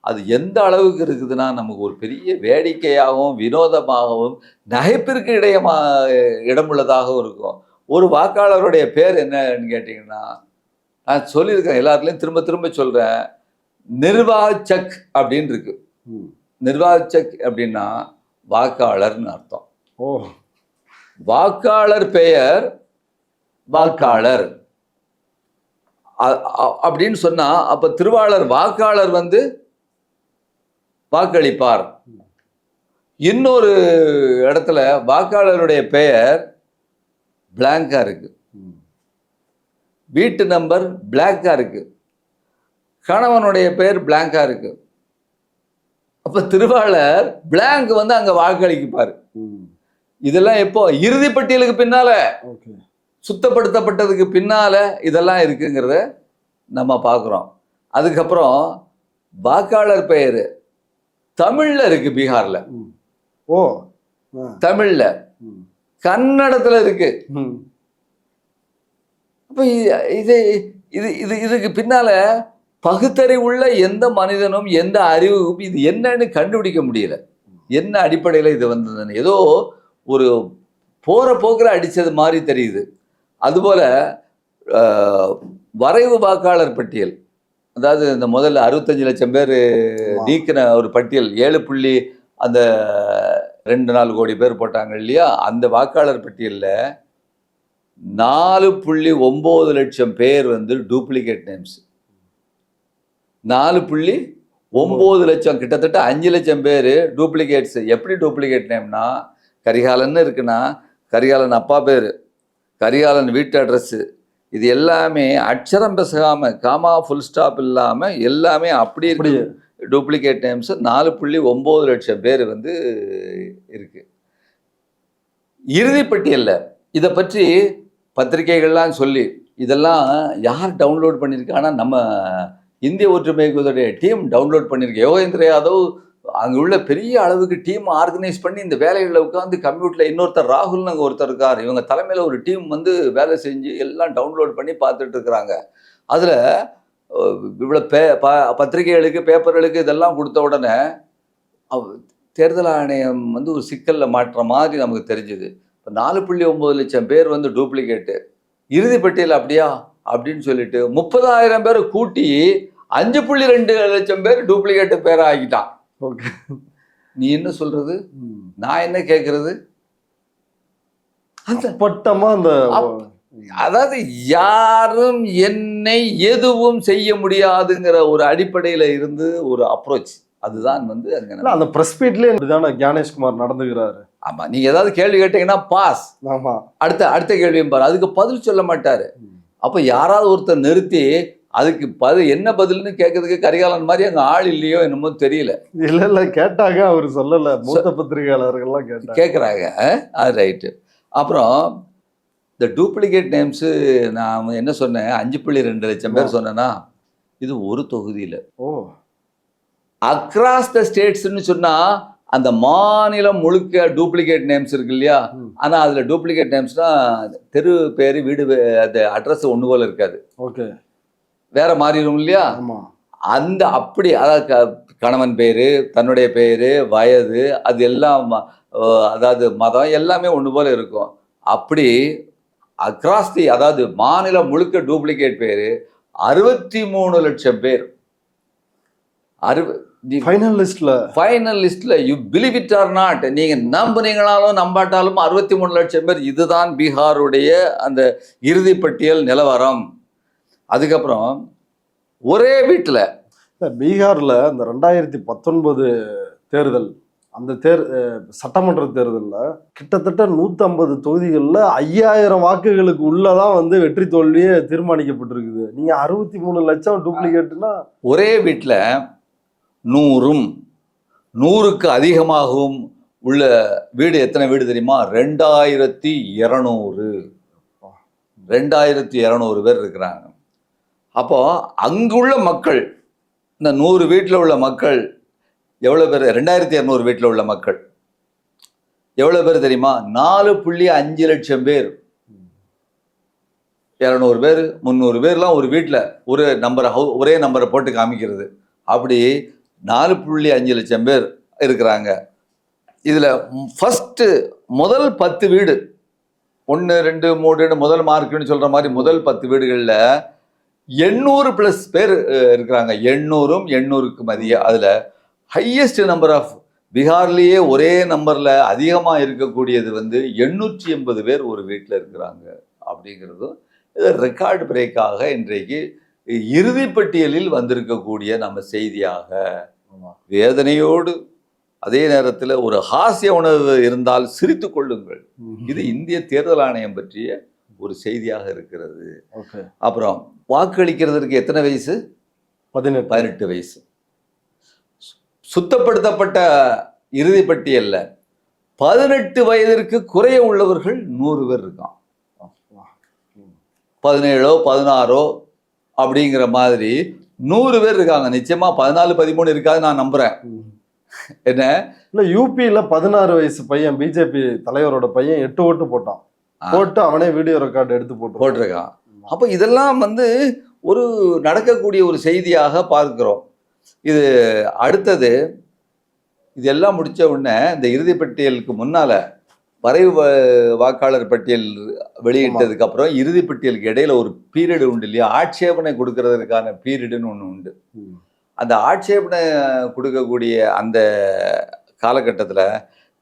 அது எந்த அளவுக்கு இருக்குதுன்னா, நமக்கு ஒரு பெரிய வேடிக்கையாகவும் வினோதமாகவும் நகைப்பிற்கு இடமுள்ளதாகவும் இருக்கும். ஒரு வாக்காளருடைய பேர் என்னன்னு கேட்டிங்கன்னா, நான் சொல்லியிருக்கேன், எல்லாத்துலேயும் திரும்ப திரும்ப சொல்கிறேன், நிர்வாச்சக் அப்படின்னு இருக்கு. நிர்வாச்சக் அப்படின்னா வாக்காளர்னு அர்த்தம். வாக்காளர் பெயர் வாக்காளர் அப்படின்னு சொன்னா அப்ப திருவாளர் வாக்காளர் வந்து வாக்களிப்பார். இன்னொரு இடத்துல வாக்காளருடைய பெயர் பிளாங்கா இருக்கு, வீட்டு நம்பர் பிளாங்கா இருக்கு, கணவனுடைய பெயர் பிளாங்கா இருக்கு. அப்ப திருவாளர் பிளாங்க் வந்து அங்க வாக்களிப்பாரு. இதெல்லாம் எப்போ இறுதி பட்டியலுக்கு பின்னால, சுத்தப்படுத்தப்பட்டதுக்கு பின்னால இதெல்லாம் இருக்குங்கிறத நம்ம பார்க்குறோம். அதுக்கப்புறம் வாக்காளர் பெயர் தமிழ்ல இருக்கு, பீகார்ல தமிழ்ல, கன்னடத்துல இருக்கு. அப்ப இது இது இது இதுக்கு பின்னால பகுத்தறிவுள்ள எந்த மனிதனும் எந்த அறிவும் இது என்னன்னு கண்டுபிடிக்க முடியல. என்ன அடிப்படையில் இது வந்ததுன்னு ஏதோ ஒரு போற போக்கில் அடிச்சது மாதிரி தெரியுது. அதுபோல வரைவு வாக்காளர் பட்டியல், அதாவது இந்த முதல்ல 65 லட்சம் பேர் நீக்கின ஒரு பட்டியல், 7.24 கோடி பேர் போட்டாங்க இல்லையா, அந்த வாக்காளர் பட்டியலில் 4.9 லட்சம் பேர் வந்து டூப்ளிகேட் நேம்ஸ். 4.9 லட்சம், கிட்டத்தட்ட 5 லட்சம் பேர் டூப்ளிகேட்ஸ். எப்படி டூப்ளிகேட் நேம்னா, கரிகாலன்னு இருக்குன்னா கரிகாலன் அப்பா பேர், கரிகாலன் வீட்டு அட்ரஸ்ஸு, இது எல்லாமே அட்சரம் பெசகாம, காமா ஃபுல் ஸ்டாப் இல்லாம எல்லாமே அப்படி இருக்கு. டூப்ளிகேட் நேம்ஸ் 4.9 லட்சம் பேர் வந்து இருக்கு. இறுதிப்பட்டியல்ல இதை பற்றி பத்திரிகைகள்லாம் சொல்லி இதெல்லாம் யார் டவுன்லோட் பண்ணியிருக்காங்கன்னா நம்ம இந்திய ஒற்றுமை இயக்கத்துடைய டீம் டவுன்லோட் பண்ணியிருக்கு. யோகேந்திர யாதவ் அங்கே உள்ள பெரிய அளவுக்கு டீம் ஆர்கனைஸ் பண்ணி இந்த வேலைகளில் உட்காந்து கம்ப்யூட்டரில் இன்னொருத்தர் ராகுல்னு அங்கே ஒருத்தர் இருக்கார், இவங்க தலைமையில் ஒரு டீம் வந்து வேலை செஞ்சு எல்லாம் டவுன்லோட் பண்ணி பார்த்துட்டு இருக்கிறாங்க. அதில் இவ்வளோ பத்திரிகைகளுக்கு பேப்பர்களுக்கு இதெல்லாம் கொடுத்த உடனே தேர்தல் ஆணையம் வந்து ஒரு சிக்கலில் மாற்ற மாதிரி நமக்கு தெரிஞ்சுது. இப்போ 4.9 லட்சம் பேர் வந்து டூப்ளிகேட்டு, இறுதிப்பட்டியல் அப்படியா அப்படின்னு சொல்லிட்டு 30,000 பேரை கூட்டி 5.2 லட்சம் பேர் டூப்ளிகேட் பேரை ஆகிட்டான். நீ என்ன சொல்றது, நான் என்ன கேட்கறது? அதாவது யாரும் என்னை எதுவும் செய்ய முடியாதுங்கிற ஒரு அடிப்படையில இருந்து ஒரு அப்ரோச், அதுதான் வந்து அந்த பிரஸ் மீட்லயே ஞானேஷ்குமார் நடந்துக்கிறாரு. ஆமா, நீங்க ஏதாவது கேள்வி கேட்டீங்கன்னா பாஸ், அடுத்த கேள்வியும் பாரு, அதுக்கு பதில் சொல்ல மாட்டாரு. அப்ப யாராவது ஒருத்தர் நிறுத்தி அதுக்கு என்ன பதில்னு கேட்கறதுக்கு கரிகாலன் மாதிரி அங்க ஆள் இல்லையோ என்னமோ தெரியல. இல்ல கேட்டாங்க, அவர் சொல்லல, மூத்த பத்திரிகையாளர்கள்லாம் கேட்கறாங்க. அது ரைட்டு. அப்புறம் இந்த டூப்ளிகேட் நேம்ஸ் நான் என்ன சொன்னேன், 5.2 லட்சம் பேர் சொன்னேன்னா இது ஒரு தொகுதியில. அக்ராஸ் த ஸ்டேட்ஸ்ன்னு சொன்னா அந்த மாநிலம் முழுக்க டூப்ளிகேட் நேம்ஸ் இருக்கு இல்லையா, ஆனா அதுல டூப்ளிகேட் நேம்ஸ்னா தெரு பேரு, வீடு, அந்த அட்ரஸ் ஒண்ணு போல இருக்காது, வேற மாறிடும் இல்லையா. அந்த அப்படி அதாவது கணவன் பேரு, தன்னுடைய பேரு, வயது, அது எல்லாம், அதாவது மதம் எல்லாமே ஒண்ணு போல இருக்கும். அப்படி அக்ராஸ் தி, அதாவது மாநிலம் முழுக்க டூப்ளிகேட் பேரு 63 லட்சம் பேர். ஃபைனல் லிஸ்ட்ல you believe it or not, நீங்க நம்புனீங்களாலும் நம்பாட்டாலும் 63 லட்சம் பேர். இதுதான் பீகாருடைய அந்த இறுதி பட்டியல் நிலவரம். அதுக்கப்புறம் ஒரே வீட்டுல பீகார்ல இந்த 2019 தேர்தல், அந்த சட்டமன்ற தேர்தலில் கிட்டத்தட்ட 150 தொகுதிகளில் 5000 வாக்குகளுக்கு உள்ளதான் வந்து வெற்றி தோல்வியே தீர்மானிக்கப்பட்டிருக்குது. நீங்க 63 லட்சம் டூப்ளிகேட்னா, ஒரே வீட்டில் 100ம் 100க்கு அதிகமாகவும் உள்ள வீடு எத்தனை வீடு தெரியுமா? 2200 பேர் இருக்கிறாங்க. அப்போ அங்குள்ள மக்கள், இந்த 100 வீட்டில் உள்ள மக்கள் எவ்வளோ பேர்? 2200 வீட்டில் உள்ள மக்கள் எவ்வளோ பேர் தெரியுமா? 4.5 லட்சம் பேர். 200 பேர் 300 பேர்லாம் ஒரு வீட்டில் ஒரு நம்பரை, ஒரே நம்பரை போட்டு காமிக்கிறது. அப்படி 4.5 லட்சம் பேர் இருக்கிறாங்க. இதில் ஃபஸ்ட்டு முதல் 10 வீடு, 1 2 3 முதல் மார்க்குன்னு சொல்கிற மாதிரி முதல் 10 வீடுகளில் 800+ பேர் இருக்கிறாங்க. 800ம் 800க்கு மதிய. அதில் ஹையஸ்ட் நம்பர் ஆஃப் பீகார்லேயே ஒரே நம்பர்ல அதிகமா இருக்கக்கூடியது வந்து 880 பேர் ஒரு வீட்டில் இருக்கிறாங்க அப்படிங்கிறதும் இது ரெக்கார்டு பிரேக்காக இன்றைக்கு இறுதிப்பட்டியலில் வந்திருக்கக்கூடிய நம்ம செய்தியாக வேதனையோடு அதே நேரத்தில் ஒரு ஹாஸ்ய உணர்வு இருந்தால் சிரித்து கொள்ளுங்கள். இது இந்திய தேர்தல் ஆணையம் பற்றிய ஒரு செய்தியாக இருக்கிறது. அப்புறம் வாக்களிக்கிறதுக்கு எத்தனை வயசு? 18 வயசு. சுத்தப்படுத்தப்பட்ட இறுதிப்பட்டியல்ல 18 வயதிற்கு குறைய உள்ளவர்கள் 100 பேர் இருக்கான். 17 16 அப்படிங்கிற மாதிரி 100 பேர் இருக்காங்க. நிச்சயமா 14 13 இருக்காது நான் நம்புறேன். என்ன இல்ல யூபியில 16 வயசு பையன் பிஜேபி தலைவரோட பையன் 8 ஓட்டு போட்டான். போட்டு அவனே வீடியோ ரெக்கார்டு எடுத்து போட்டிருக்கான். அப்ப இதெல்லாம் வந்து ஒரு நடக்கக்கூடிய ஒரு செய்தியாக பார்க்கிறோம். இது அடுத்தது இதெல்லாம் முடிச்ச உடனே இந்த இறுதிப்பட்டியலுக்கு முன்னால வரைவு வாக்காளர் பட்டியல் வெளியிட்டதுக்கு அப்புறம் இறுதிப்பட்டியலுக்கு இடையில ஒரு பீரியடு உண்டு இல்லையா, ஆட்சேபனை கொடுக்கறதுக்கான பீரியடுன்னு ஒன்று உண்டு. அந்த ஆட்சேபனை கொடுக்கக்கூடிய அந்த காலகட்டத்தில்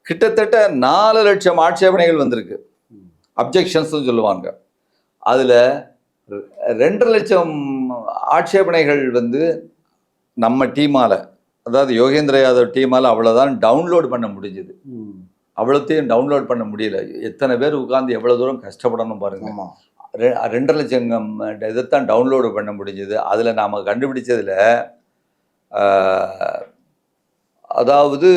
கிட்டத்தட்ட 4 லட்சம் ஆட்சேபனைகள் வந்திருக்கு. அப்ஜெக்ஷன்ஸ் சொல்லுவாங்க. அதில் 2.5 லட்சம் ஆட்சேபனைகள் வந்து நம்ம டீமால், அதாவது யோகேந்திர யாதவ் டீமால் அவ்வளோதான் டவுன்லோட் பண்ண முடிஞ்சுது. அவ்வளோத்தையும் டவுன்லோட் பண்ண முடியல. எத்தனை பேர் உட்காந்து எவ்வளோ தூரம் கஷ்டப்படணும் பாருங்க. 2.5 லட்சம் இதைத்தான் டவுன்லோடு பண்ண முடிஞ்சது. அதில் நாம் கண்டுபிடிச்சதில் அதாவது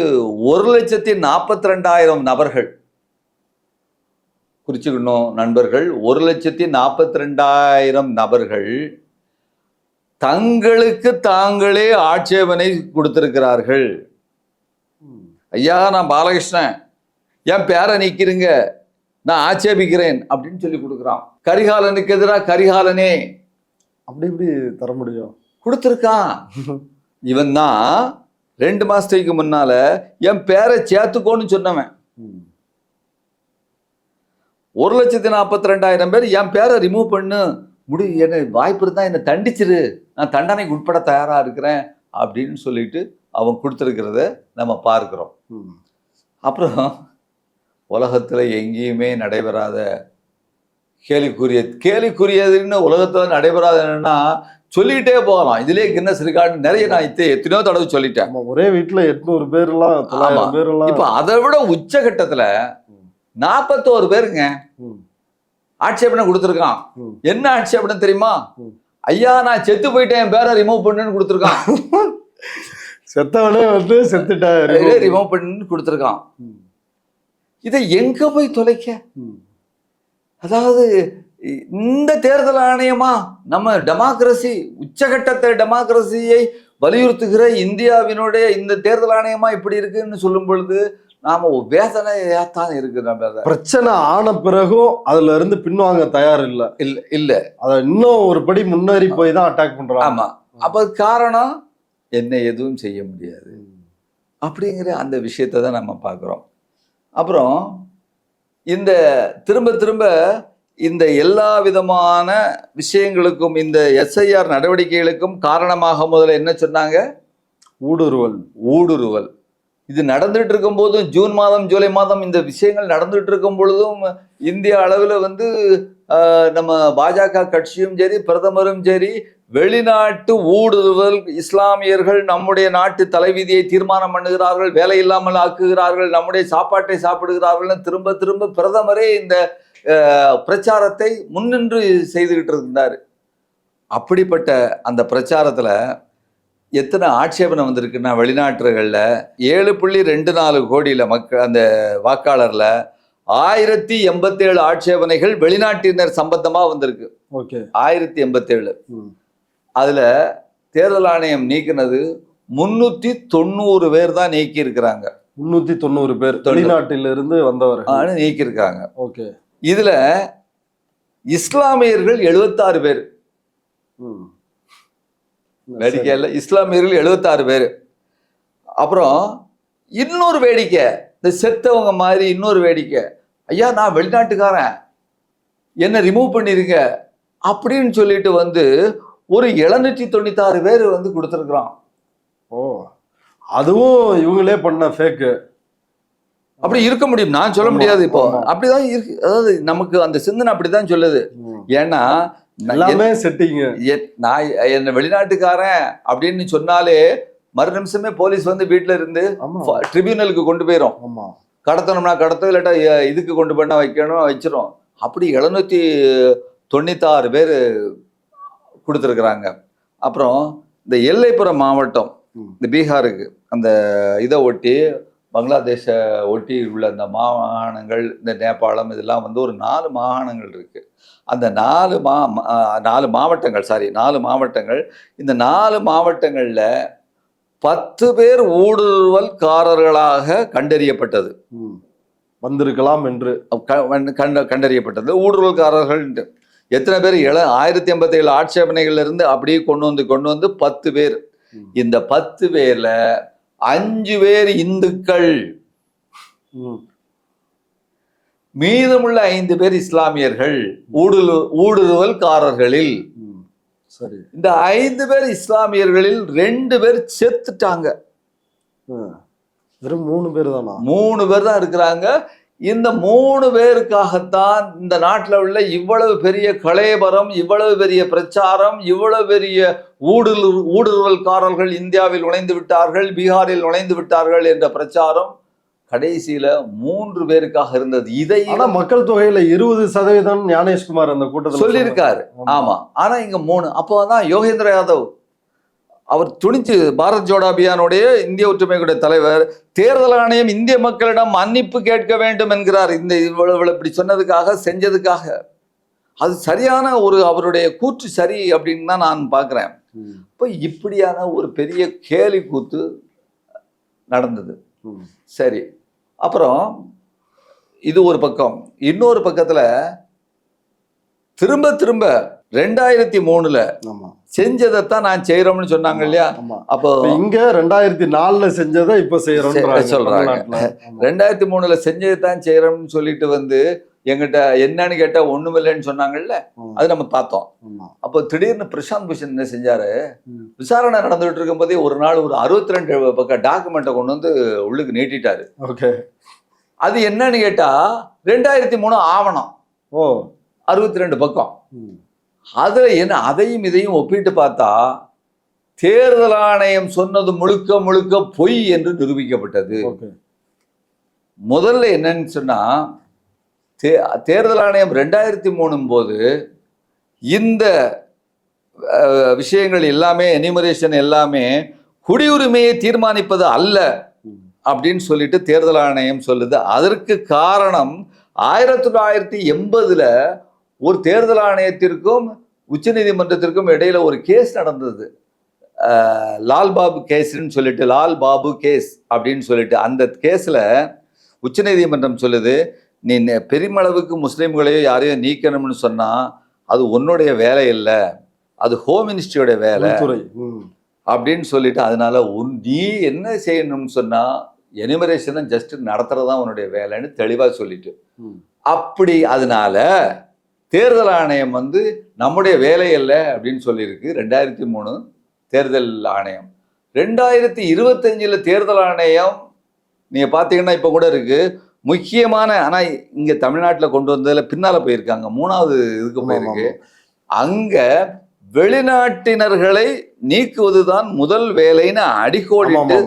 1,42,000 நபர்கள் குறிச்சுக்கணும் நண்பர்கள். 1,42,000 நபர்கள் தங்களுக்கு தாங்களே ஆட்சேபனை கொடுத்திருக்கிறார்கள். ஐயா நான் பாலகிருஷ்ணன், என் பேரை நீக்கிறீங்க, நான் ஆட்சேபிக்கிறேன் அப்படின்னு சொல்லி கொடுக்குறான். கரிகாலனுக்கு எதிராக கரிகாலனே அப்படி இப்படி தர முடியும் கொடுத்துருக்கான். இவன் தான் 2 மாசத்துக்கு முன்னால என் பேரை சேர்த்துக்கோன்னு சொன்னவன். 1,42,000 பேர் என் பேரை ரிமூவ் பண்ணு என்ன வாய்ப்பு இருந்தா என்னை தண்டிச்சிரு, நான் தண்டனைக்கு உட்பட தயாரா இருக்கிறேன் அப்படின்னு சொல்லிட்டு அவன் கொடுத்துருக்கிறத நம்ம பார்க்கிறோம். அப்புறம் உலகத்துல எங்கேயுமே நடைபெறாத கேலிக்குரியதுன்னு உலகத்துல நடைபெறாத என்னன்னா சொல்லிக்கிட்டே போகலாம். இதுலேயே கின்னஸ் ரெக்கார்டு நிறைய நான் எத்தனையோ தடவை சொல்லிட்டேன். ஒரே வீட்டுல 800 பேர்லாம் 900 பேர்லாம். இப்ப அதை விட உச்சகட்டத்துல 41 பேருங்க ஆட்சேபனை கொடுத்துருக்கான். என்ன ஆட்சேபனை தெரியுமா? ஐயா நான் செத்து போயிட்டேன், என் பேரை ரிமூவ் பண்ணுன்னு கொடுத்துருக்கான். செத்தவனே வந்து செத்துட்டாரு ரிமூவ் பண்ணுன்னு கொடுத்துருக்கான். இதை எங்க போய் தொலைக்க? அதாவது இந்த தேர்தல் ஆணையமா நம்ம டெமோக்ரசி உச்சகட்டத்தை டெமோக்ரஸியை வலியுறுத்துகிற இந்தியாவினுடைய இந்த தேர்தல் ஆணையமா இப்படி இருக்குன்னு சொல்லும் பொழுது நாம வேதனையாத்தான் இருக்கு. நம்ம பிரச்சனை ஆன பிறகும் அதுல இருந்து பின்வாங்க தயார் இல்ல அத இன்னும் ஒரு படி முன்னேறி போய் தான் அட்டாக் பண்றாங்க. ஆமா, அப்ப காரணம் என்ன எதுவும் செய்ய முடியாது அப்படிங்கிற அந்த விஷயத்தை தான் நம்ம பார்க்குறோம். அப்புறம் இந்த திரும்ப இந்த எல்லா விதமான விஷயங்களுக்கும் இந்த எஸ்ஐஆர் நடவடிக்கைகளுக்கும் காரணமாக முதல்ல என்ன சொன்னாங்க? ஊடுருவல். இது நடந்துட்டு இருக்கும் போதும் ஜூன் மாதம் ஜூலை மாதம் இந்த விஷயங்கள் நடந்துட்டு இருக்கும் பொழுதும் இந்திய அளவில் வந்து நம்ம பாஜக கட்சியும் சரி பிரதமரும் சரி வெளிநாட்டு ஊடுருவல், இஸ்லாமியர்கள் நம்முடைய நாட்டு தலைவிதியை தீர்மானம் பண்ணுகிறார்கள், வேலை இல்லாமல் ஆக்குகிறார்கள், நம்முடைய சாப்பாட்டை சாப்பிடுகிறார்கள் திரும்ப பிரதமரே இந்த பிரச்சாரத்தை முன்னின்று செய்துகிட்டு இருந்தார். அப்படிப்பட்ட அந்த பிரச்சாரத்தில் எத்தனை ஆட்சேபனை வந்திருக்குன்னா வெளிநாட்டுகளில் 7.24 கோடியில் அந்த வாக்காளரில் 1087 ஆட்சேபனைகள் வெளிநாட்டினர் சம்பந்தமாக வந்திருக்கு. 1087. அதில் தேர்தல் ஆணையம் நீக்கினது 390 பேர் தான் நீக்கி இருக்கிறாங்க. 390 பேர் வெளிநாட்டிலிருந்து வந்தவர்கள் நீக்கியிருக்காங்க. இதுல இஸ்லாமியர்கள் 76 பேர். வேடிக்கையில் இஸ்லாமியர்கள் 76 பேர். அப்புறம் இன்னொரு வேடிக்கை, இந்த செத்தவங்க மாதிரி இன்னொரு வேடிக்கை, ஐயா நான் வெளிநாட்டுக்காரன் என்ன ரிமூவ் பண்ணிருங்க அப்படின்னு சொல்லிட்டு வந்து ஒரு 796 பேர் வந்து கொடுத்துருக்குறான். அதுவும் இவங்களே பண்ண ஃபேக்கு. அப்படி இருக்க முடியும், நான் சொல்ல முடியாது. இப்போ அப்படிதான் இருக்கு. அதாவது நமக்கு அந்த சிந்தனை அப்படிதான் சொல்லுது. ஏன்னா எல்லாமே செட்டிங். நான் என்ன வெளிநாட்டுக்காரன் அப்படின்னு சொன்னாலே மறு நிமிஷமே போலீஸ் வந்து வீட்டுல இருந்து ட்ரிபியூனலுக்கு கொண்டு போயிடும். கடத்தணும்னா கடத்த, இல்லாட்டா இதுக்கு கொண்டு போனா வைக்கணும் வச்சிரும். அப்படி 796 பேர் கொடுத்துருக்குறாங்க. அப்புறம் இந்த எல்லைப்புற மாவட்டம், இந்த பீகாருக்கு அந்த இதை ஒட்டி பங்களாதேஷை ஒட்டி உள்ள அந்த மாகாணங்கள், இந்த நேபாளம், இதெல்லாம் வந்து ஒரு 4 மாகாணங்கள் இருக்கு. அந்த 4 மாவட்டங்கள், இந்த 4 மாவட்டங்கள்ல 10 பேர் ஊடுருவல்காரர்களாக கண்டறியப்பட்டது. வந்திருக்கலாம் என்று கண்டறியப்பட்டது. ஊடுருவல்காரர்கள் எத்தனை பேர்? 1087 ஆட்சேபனைகள்ல இருந்து அப்படியே கொண்டு வந்து 10 பேர். இந்த 10 பேர்ல 5 பேர் இந்துக்கள், மீதமுள்ள 5 பேர் இஸ்லாமியர்கள். ஊடுருவல்காரர்களில் சரி, இந்த 5 பேர் இஸ்லாமியர்களில் 2 பேர் செத்துட்டாங்க. வெறும் 3 பேர் தானா? 3 பேர் தான் இருக்கிறாங்க. இந்த 3 பேருக்காகத்தான் இந்த நாட்டில் உள்ள இவ்வளவு பெரிய கலேபரம், இவ்வளவு பெரிய பிரச்சாரம், இவ்வளவு பெரிய ஊடுருவல்காரர்கள் இந்தியாவில் நுழைந்து விட்டார்கள், பீகாரில் நுழைந்து விட்டார்கள் என்ற பிரச்சாரம் கடைசியில 3 பேருக்காக இருந்தது. இதை ஆனா மக்கள் தொகையில 20% ஞானேஷ்குமார் அந்த கூட்டத்தில் சொல்லியிருக்காரு. ஆமா, ஆனா இங்க 3. அப்போதான் யோகேந்திர யாதவ் அவர் துணிச்சு, பாரத் ஜோடோ அபியானுடைய இந்திய ஒற்றுமைக்குடைய தலைவர், தேர்தல் ஆணையம் இந்திய மக்களிடம் மன்னிப்பு கேட்க வேண்டும் என்கிறார். இந்த இவ்வளவு இப்படி சொன்னதுக்காக, செஞ்சதுக்காக. அது சரியான ஒரு அவருடைய கூற்று சரி அப்படின்னு தான் நான் பார்க்கிறேன். இப்போ இப்படியான ஒரு பெரிய கேலி கூத்து நடந்தது. சரி, அப்புறம் இது ஒரு பக்கம். இன்னொரு பக்கத்துல திரும்ப 2003ல செஞ்சதைத்தான் நான் செய்யறோம்னு சொன்னாங்க இல்லையா? அப்போ இங்க 2004ல செஞ்சதை இப்ப செய்யறோம் சொல்றாங்க. 2003ல செஞ்சதைத்தான் செய்யறோம்னு சொல்லிட்டு வந்து எங்கிட்ட என்னன்னு கேட்டா ஒண்ணுமில்லைன்னு சொன்னாங்கல்ல, அது நம்ம பார்த்தோம். அப்போ திடீர்னு பிரசாந்த் பூஷன் என்ன செஞ்சாரு, விசாரணை நடந்துகிட்டு இருக்கும் போதே ஒரு நாள் ஒரு 62 பக்கம் டாக்குமெண்ட்டை கொண்டு வந்து உள்ளுக்கு நீட்டிட்டாரு. அது என்னன்னு கேட்டா 2003 ஆவணம். 62 பக்கம். அதுல என்ன, அதையும் இதையும் ஒப்பிட்டு பார்த்தா தேர்தல் ஆணையம் சொன்னது முழுக்க முழுக்க பொய் என்று நிரூபிக்கப்பட்டது. முதல்ல என்னன்னு சொன்னா, தேர்தல் ஆணையம் 2003 போது இந்த விஷயங்கள் எல்லாமே, எனிமரேஷன் எல்லாமே குடியுரிமையை தீர்மானிப்பது அல்ல அப்படின்னு சொல்லிட்டு தேர்தல் ஆணையம் சொல்லுது. அதற்கு காரணம் 1980ல ஒரு தேர்தல் ஆணையத்திற்கும் உச்ச நீதிமன்றத்திற்கும் இடையில ஒரு கேஸ் நடந்தது. லால் பாபு கேஸ்ன்னு சொல்லிட்டு, லால் பாபு கேஸ் அப்படின்னு சொல்லிட்டு, அந்த கேஸ்ல உச்ச நீதிமன்றம் சொல்லுது, நீ பெருமளவுக்கு முஸ்லீம்களையோ யாரையோ நீக்கணும்னு சொன்னா அது உன்னுடைய வேலை இல்லை, அது ஹோம் மினிஸ்ட்ரியோட வேலை அப்படின்னு சொல்லிட்டு, அதனால நீ என்ன செய்யணும்னு சொன்னா எனிமரேஷனை ஜஸ்ட் நடத்துறதுதான் உன்னுடைய வேலைன்னு தெளிவா சொல்லிட்டு, அப்படி அதனால தேர்தல் ஆணையம் வந்து நம்முடைய வேலை இல்லை அப்படின்னு சொல்லியிருக்கு 2003 தேர்தல் ஆணையம். 2025 தேர்தல் ஆணையம் நீங்க பாத்தீங்கன்னா இப்ப கூட இருக்கு முக்கியமான, ஆனா இங்க தமிழ்நாட்டில் கொண்டு வந்ததுல பின்னால போயிருக்காங்க, 3வது இதுக்கு போயிருக்கு. அங்க வெளிநாட்டினர்களை நீக்குவதுதான் முதல் வேலைன்னு அடிக்கோடிட்டு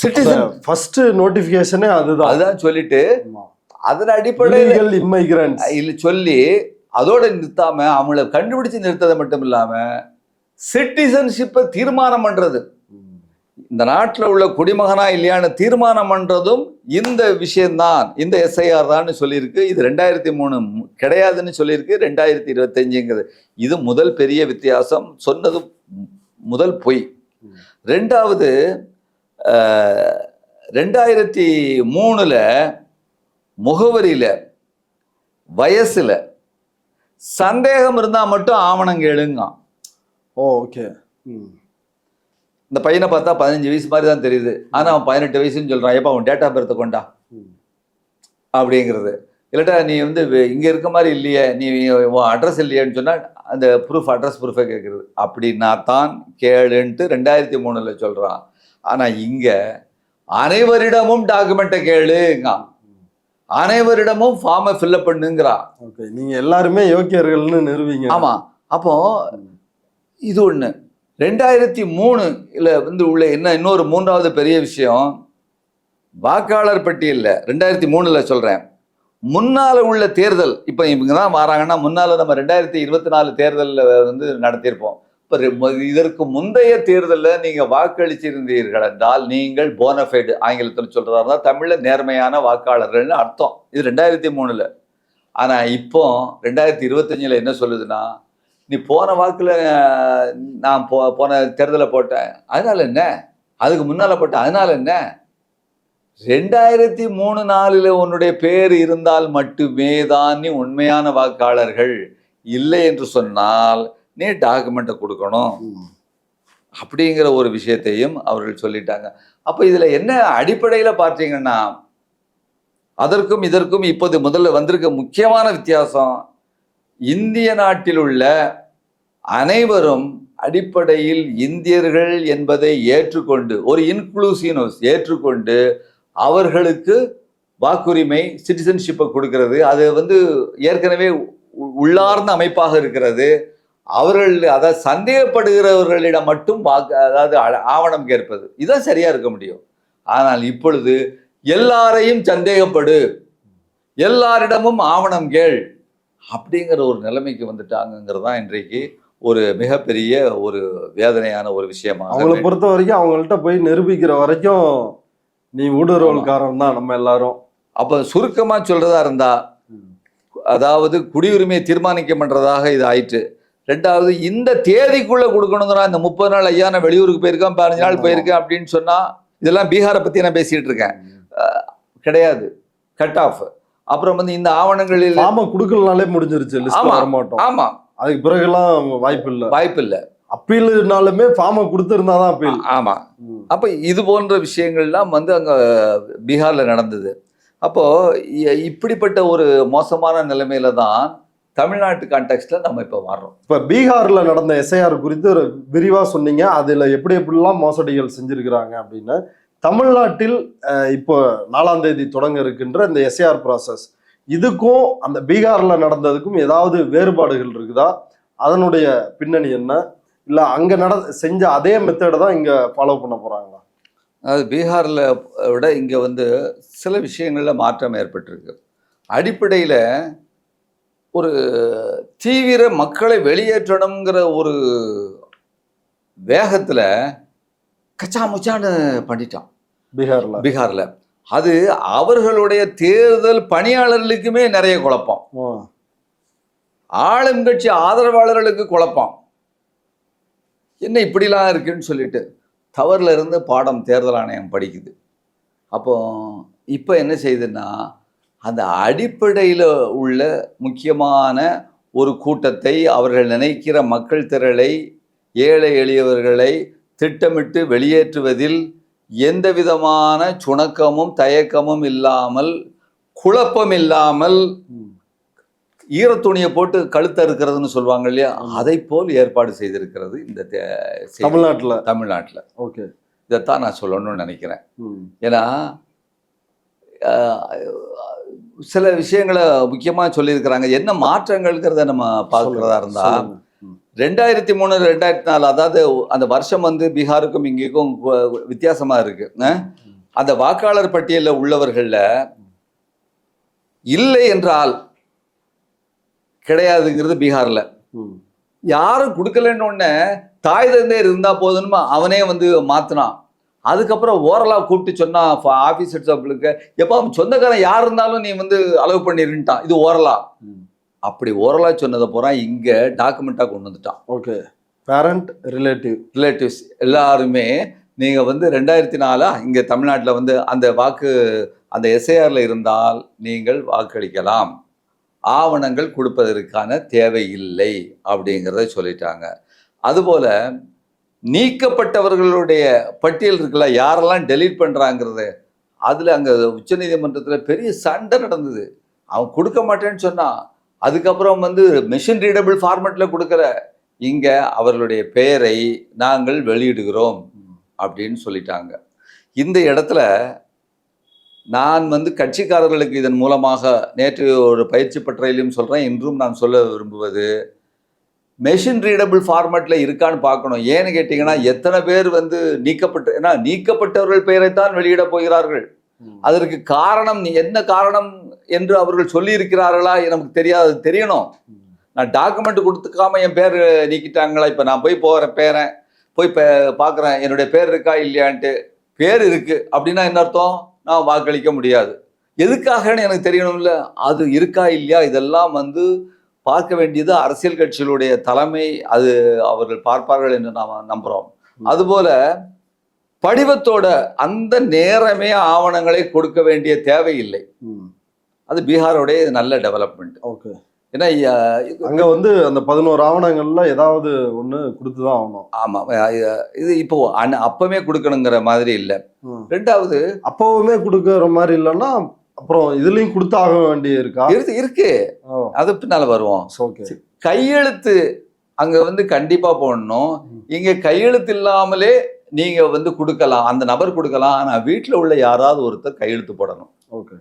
சிட்டிசன் ஃபர்ஸ்ட் நோட்டிபிகேஷனே அதுதான் சொல்லிட்டு, அதன் அடிப்படையில் இம்மைக்ரன்ட்ஸ் இல்ல சொல்லி அதோட நிறுத்தாம அவங்கள கண்டுபிடிச்சு நிறுத்ததை மட்டும் இல்லாம சிட்டிசன்ஷிப்பை தீர்மானம் பண்றது, இந்த நாட்டில் உள்ள குடிமகனா இல்லையான்னு தீர்மானம் பண்றதும் இந்த விஷயம்தான், இந்த எஸ்ஐஆர் தான் சொல்லியிருக்கு. இது 2003 கிடையாதுன்னு சொல்லியிருக்கு, 2025ங்கிறது. இது முதல் பெரிய வித்தியாசம். சொன்னது முதல் பொய். ரெண்டாவது, 2003ல முகவரியில வயசுல சந்தேகம் இருந்தா மட்டும் ஆவணம் கேளுங்க. ஓகே, இந்த பையனை பார்த்தா 15 வயசு மாதிரி தான் தெரியுது, ஆனா அவன் 18 வயசுன்னு சொல்றான். எப்ப அவன் டேட் ஆஃப் பர்த்தை கொண்டா அப்படிங்கிறது. இல்லாட்டா நீ வந்து இங்க இருக்க மாதிரி இல்லையே, நீ அட்ரஸ் இல்லையேன்னு சொன்னா அந்த அட்ரஸ் ப்ரூஃபை கேட்கறது. அப்படின்னா தான் கேளுன்ட்டு 2003ல சொல்றான். ஆனா இங்க அனைவரிடமும் டாக்குமெண்ட்டை கேளுங்க, அனைவரிடமும் ஃபார்மை ஃபில்அப் பண்ணுங்கிறா. ஓகே, நீங்க எல்லாருமே யோக்கியர்கள்னு நிறுவீங்க. ஆமா. அப்போ இது ஒண்ணு. 2003 வந்து உள்ள என்ன இன்னொரு மூன்றாவது பெரிய விஷயம், வாக்காளர் பட்டியலில் 2003 சொல்றேன், முன்னால உள்ள தேர்தல், இப்ப இவங்க தான் வராங்கன்னா முன்னால நம்ம 2024 தேர்தலில் வந்து நடத்தியிருப்போம். இப்போ இதற்கு முந்தைய தேர்தலில் நீங்க வாக்களிச்சிருந்தீர்கள் என்றால் நீங்கள் போனஃபைடு, ஆங்கிலத்தில் சொல்றதா இருந்தால் தமிழ்ல நேர்மையான வாக்காளர்கள்னு அர்த்தம். இது 2003. ஆனா இப்போ 2025 என்ன சொல்லுதுன்னா, நீ போன வாக்குல நான் போன தேர்தலை போட்டேன் அதனால என்ன, அதுக்கு முன்னால போட்டேன் அதனால என்ன, 2003-4 உன்னுடைய பேர் இருந்தால் மட்டுமே தான் நீ உண்மையான வாக்காளர்கள். இல்லை என்று சொன்னால் நீ டாக்குமெண்ட்டை கொடுக்கணும் அப்படிங்கிற ஒரு விஷயத்தையும் அவர்கள் சொல்லிட்டாங்க. அப்போ இதுல என்ன அடிப்படையில் பார்த்தீங்கன்னா, அதற்கும் இதற்கும் இப்போது முதல்ல வந்திருக்க முக்கியமான வித்தியாசம், இந்திய நாட்டில் உள்ள அனைவரும் அடிப்படையில் இந்தியர்கள் என்பதை ஏற்றுக்கொண்டு, ஒரு இன்க்ளூசிவ்னஸ் ஏற்றுக்கொண்டு அவர்களுக்கு வாக்குரிமை, சிட்டிசன்ஷிப்பை கொடுக்கிறது. அது வந்து ஏற்கனவே உள்ளார்ந்த அமைப்பாக இருக்கிறது. அவர்கள் அதை சந்தேகப்படுகிறவர்களிடம் மட்டும் அதாவது ஆவணம் கேட்பது, இதுதான் சரியா இருக்க முடியும். ஆனால் இப்பொழுது எல்லாரையும் சந்தேகப்படு, எல்லாரிடமும் ஆவணம் கேள் அப்படிங்கிற ஒரு நிலைமைக்கு வந்துட்டாங்கிறது தான் இன்றைக்கு ஒரு மிகப்பெரிய ஒரு வேதனையான ஒரு விஷயமா. அவங்களை பொறுத்த வரைக்கும் அவங்கள்ட்ட போய் நிரூபிக்கிற வரைக்கும் நீ ஊடுருவல்காரன் தான் நம்ம எல்லாரும். அப்ப சுருக்கமா சொல்றதா இருந்தா, அதாவது குடியுரிமையை தீர்மானிக்க பண்றதாக இது ஆயிற்று. ரெண்டாவது, இந்த தேதிக்குள்ள கொடுக்கணுங்கிறா. இந்த 30 நாள் ஐயா நான் வெளியூருக்கு போயிருக்கேன், 15 நாள் போயிருக்கேன் அப்படின்னு சொன்னா, இதெல்லாம் பீகாரை பத்தி நான் பேசிட்டு இருக்கேன், கிடையாது, கட் ஆஃப். அப்புறம் வந்து இந்த ஆவணங்களில் கொடுக்கலனாலே முடிஞ்சிருச்சு, லிஸ்ட் வர மாட்டோம். ஆமா, அதுக்கு பிறகுலாம் வாய்ப்பு இல்லை. அப்பீல்னாலுமே ஃபார்மை கொடுத்துருந்தாதான் அப்பீல். ஆமா. அப்ப இது போன்ற விஷயங்கள்லாம் வந்து அங்க பீகார்ல நடந்தது. அப்போ இப்படிப்பட்ட ஒரு மோசமான நிலைமையில தான் தமிழ்நாட்டு கான்டெக்ட்ல நம்ம இப்ப வர்றோம். இப்ப பீகார்ல நடந்த எஸ்ஐஆர் குறித்து ஒரு விரிவா சொன்னீங்க, அதுல எப்படிலாம் மோசடிகள் செஞ்சிருக்கிறாங்க அப்படின்னு. தமிழ்நாட்டில் இப்போ 4ஆம் தேதி தொடங்க இருக்கின்ற இந்த எஸ்ஐஆர் ப்ராசஸ், இதுக்கும் அந்த பீகார்ல நடந்ததுக்கும் ஏதாவது வேறுபாடுகள் இருக்குதா? அதனுடைய பின்னணி என்ன? இல்ல அங்க செஞ்ச அதே மெத்தடை தான் இங்க ஃபாலோ பண்ண போறாங்களா? அது பீகார்ல விட இங்க வந்து சில விஷயங்கள்ல மாற்றம் ஏற்பட்டிருக்கு. அடிப்படையில ஒரு தீவிர மக்களை வெளியேற்றணுங்கிற ஒரு வேகத்துல கச்சா முச்சான்னு பண்ணிட்டான் பீகார்ல. அது அவர்களுடைய தேர்தல் பணியாளர்களுக்குமே நிறைய குழப்பம், ஆளும் கட்சி ஆதரவாளர்களுக்கு குழப்பம். என்ன இப்படிலாம் இருக்குன்னு சொல்லிட்டு தவறுல இருந்து பாடம் தேர்தல் ஆணையம் படிக்குது. அப்போ இப்போ என்ன செய்யுதுன்னா, அந்த அடிப்படையில் உள்ள முக்கியமான ஒரு கூட்டத்தை, அவர்கள் நினைக்கிற மக்கள் திரளை, ஏழை எளியவர்களை திட்டமிட்டு வெளியேற்றுவதில் எந்த விதமான சுணக்கமும் தயக்கமும் இல்லாமல், குழப்பம் இல்லாமல், ஈரத்துணியை போட்டு கழுத்த இருக்கிறதுன்னு சொல்லுவாங்க இல்லையா, அதை போல் ஏற்பாடு செய்திருக்கிறது இந்த தமிழ்நாட்டில். ஓகே, இதைத்தான் நான் சொல்லணும்னு நினைக்கிறேன். ஏன்னா சில விஷயங்களை முக்கியமாக சொல்லியிருக்கிறாங்க. என்ன மாற்றங்கள்ங்கிறத நம்ம பார்க்குறதா இருந்தா, 2003 2004, அதாவது அந்த வருஷம் வந்து பீகாருக்கும் இங்கேக்கும் வித்தியாசமா இருக்கு. அந்த வாக்காளர் பட்டியலில் உள்ளவர்கள்ல இல்லை என்றால் கிடையாதுங்கிறது பீகார்ல. யாரும் கொடுக்கலன்னு ஒண்ணு தாய் தந்தையர் இருந்தா போதுன்னு அவனே வந்து மாத்தினான். அதுக்கப்புறம் ஓரலா கூப்பிட்டு சொன்னா ஆபீசர்ஸுக்கு, எப்போ சொந்தக்காரன் யார் இருந்தாலும் நீ வந்து அலோவ் பண்ணிருன்ட்டான். இது ஓரலா. அப்படி ஓரலா சொன்னதை பூரா இங்க டாக்குமெண்டா கொண்டு வந்துட்டான். ஓகே, பேரண்ட் ரிலேட்டிவ்ஸ் எல்லாருமே நீங்க வந்து 2004 இங்க தமிழ்நாட்டில் வந்து அந்த எஸ்ஐஆர்ல இருந்தால் நீங்கள் வாக்களிக்கலாம், ஆவணங்கள் கொடுப்பதற்கான தேவை இல்லை அப்படிங்கிறத சொல்லிட்டாங்க. அதுபோல நீக்கப்பட்டவர்களுடைய பட்டியல் இருக்குல்ல, யாரெல்லாம் டெலீட் பண்றாங்கிறது, அதுல அங்க உச்சநீதிமன்றத்தில் பெரிய சண்டை நடந்தது. அவன் கொடுக்க மாட்டேன்னு சொன்னான். அதுக்கப்புறம் வந்து மெஷின் ரீடபிள் ஃபார்மேட்ல கொடுக்குற, இங்க அவர்களுடைய பெயரை நாங்கள் வெளியிடுகிறோம் அப்படின்னு சொல்லிட்டாங்க. இந்த இடத்துல நான் வந்து கட்சிக்காரர்களுக்கு இதன் மூலமாக நேற்று ஒரு பயிற்சி பட்டறையிலும் சொல்கிறேன், இன்றும் நான் சொல்ல விரும்புவது, மெஷின் ரீடபிள் ஃபார்மேட்டில் இருக்கான்னு பார்க்கணும். ஏன்னு கேட்டிங்கன்னா, எத்தனை பேர் வந்து ஏன்னா நீக்கப்பட்டவர்கள் பெயரைத்தான் வெளியிடப் போகிறார்கள். அதற்கு காரணம் என்ன காரணம் என்று அவர்கள் சொல்லி இருக்கிறார்களா நமக்கு தெரியாது, தெரியணும். நான் டாக்குமெண்ட் கொடுத்துக்காம என் பேர் நீக்கிட்டாங்களா, இப்போ நான் போய் பேரன் போய் பார்க்குறேன் என்னுடைய பேர் இருக்கா இல்லையான்ட்டு, பேர் இருக்கு அப்படின்னா என்ன அர்த்தம், நான் வாக்களிக்க முடியாது. எதுக்காகன்னு எனக்கு தெரியணும்ல, அது இருக்கா இல்லையா இதெல்லாம் வந்து பார்க்க வேண்டியது அரசியல் கட்சிகளுடைய தலைமை, அது அவர்கள் பார்ப்பார்கள் என்று நாம் நம்புகிறோம். அதுபோல படிவத்தோட அந்த நேரமே ஆவணங்களை கொடுக்க வேண்டிய தேவையில்லை. அது பீகாரோடைய நல்ல டெவலப்மெண்ட். ஓகே, ஏன்னா அங்க வந்து அந்த 11 ஆவணங்கள்ல ஏதாவது ஒண்ணு கொடுத்துதான் ஆகணும். ஆமா, இது இப்போ அப்பவே கொடுக்கணுங்கிற மாதிரி இல்லை. ரெண்டாவது அப்பவுமே கொடுக்கற மாதிரி இல்லைன்னா அப்புறம் இதுலயும் கொடுத்தாக வேண்டிய இருக்கா? இருக்கு, அது பின்னால வருவோம். கையெழுத்து அங்க வந்து கண்டிப்பா போடணும். இங்க கையெழுத்து இல்லாமலே நீங்க வந்து கொடுக்கலாம், அந்த நபர் கொடுக்கலாம். ஆனா வீட்டுல உள்ள யாராவது ஒருத்தர் கையெழுத்து போடணும். ஓகே,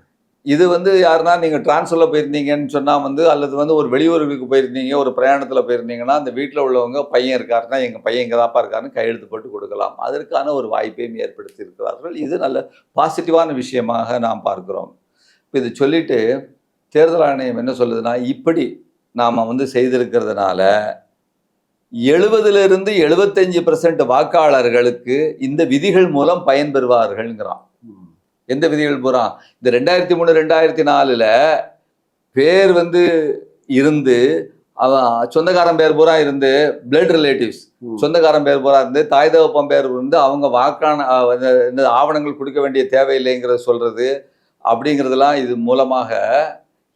இது வந்து யாருன்னா நீங்கள் ட்ரான்ஸ்ஃபரில் போயிருந்தீங்கன்னு சொன்னால் வந்து, அல்லது வந்து ஒரு வெளியூருக்கு போயிருந்தீங்க, ஒரு பிரயாணத்தில் போயிருந்தீங்கன்னா, அந்த வீட்டில் உள்ளவங்க பையன் இருக்காருன்னா எங்கள் பையன் இங்கே தான்ப்பா இருக்காருன்னு கையெழுத்து போட்டு கொடுக்கலாம். அதற்கான ஒரு வாய்ப்பையும் ஏற்படுத்தி இருக்கிறார்கள். இது நல்ல பாசிட்டிவான விஷயமாக நாம் பார்க்கிறோம். இப்போ இது சொல்லிட்டு தேர்தல் ஆணையம் என்ன சொல்லுதுன்னா, இப்படி நாம் வந்து செய்திருக்கிறதுனால 70% 75% வாக்காளர்களுக்கு இந்த விதிகள் மூலம் பயன்பெறுவார்கள்ங்கிறான். எந்த விதிகள் பூரா இந்த 2003 2004 பேர் வந்து இருந்து அவன் சொந்தக்காரன் பேர் பூரா இருந்து, பிளட் ரிலேட்டிவ்ஸ் சொந்தக்காரன் பேர் பூரா இருந்து, தாய் தகப்பன் பேர் இருந்து அவங்க வாக்கான இந்த ஆவணங்கள் கொடுக்க வேண்டிய தேவையில்லைங்கிறத சொல்றது அப்படிங்கிறதுலாம் இது மூலமாக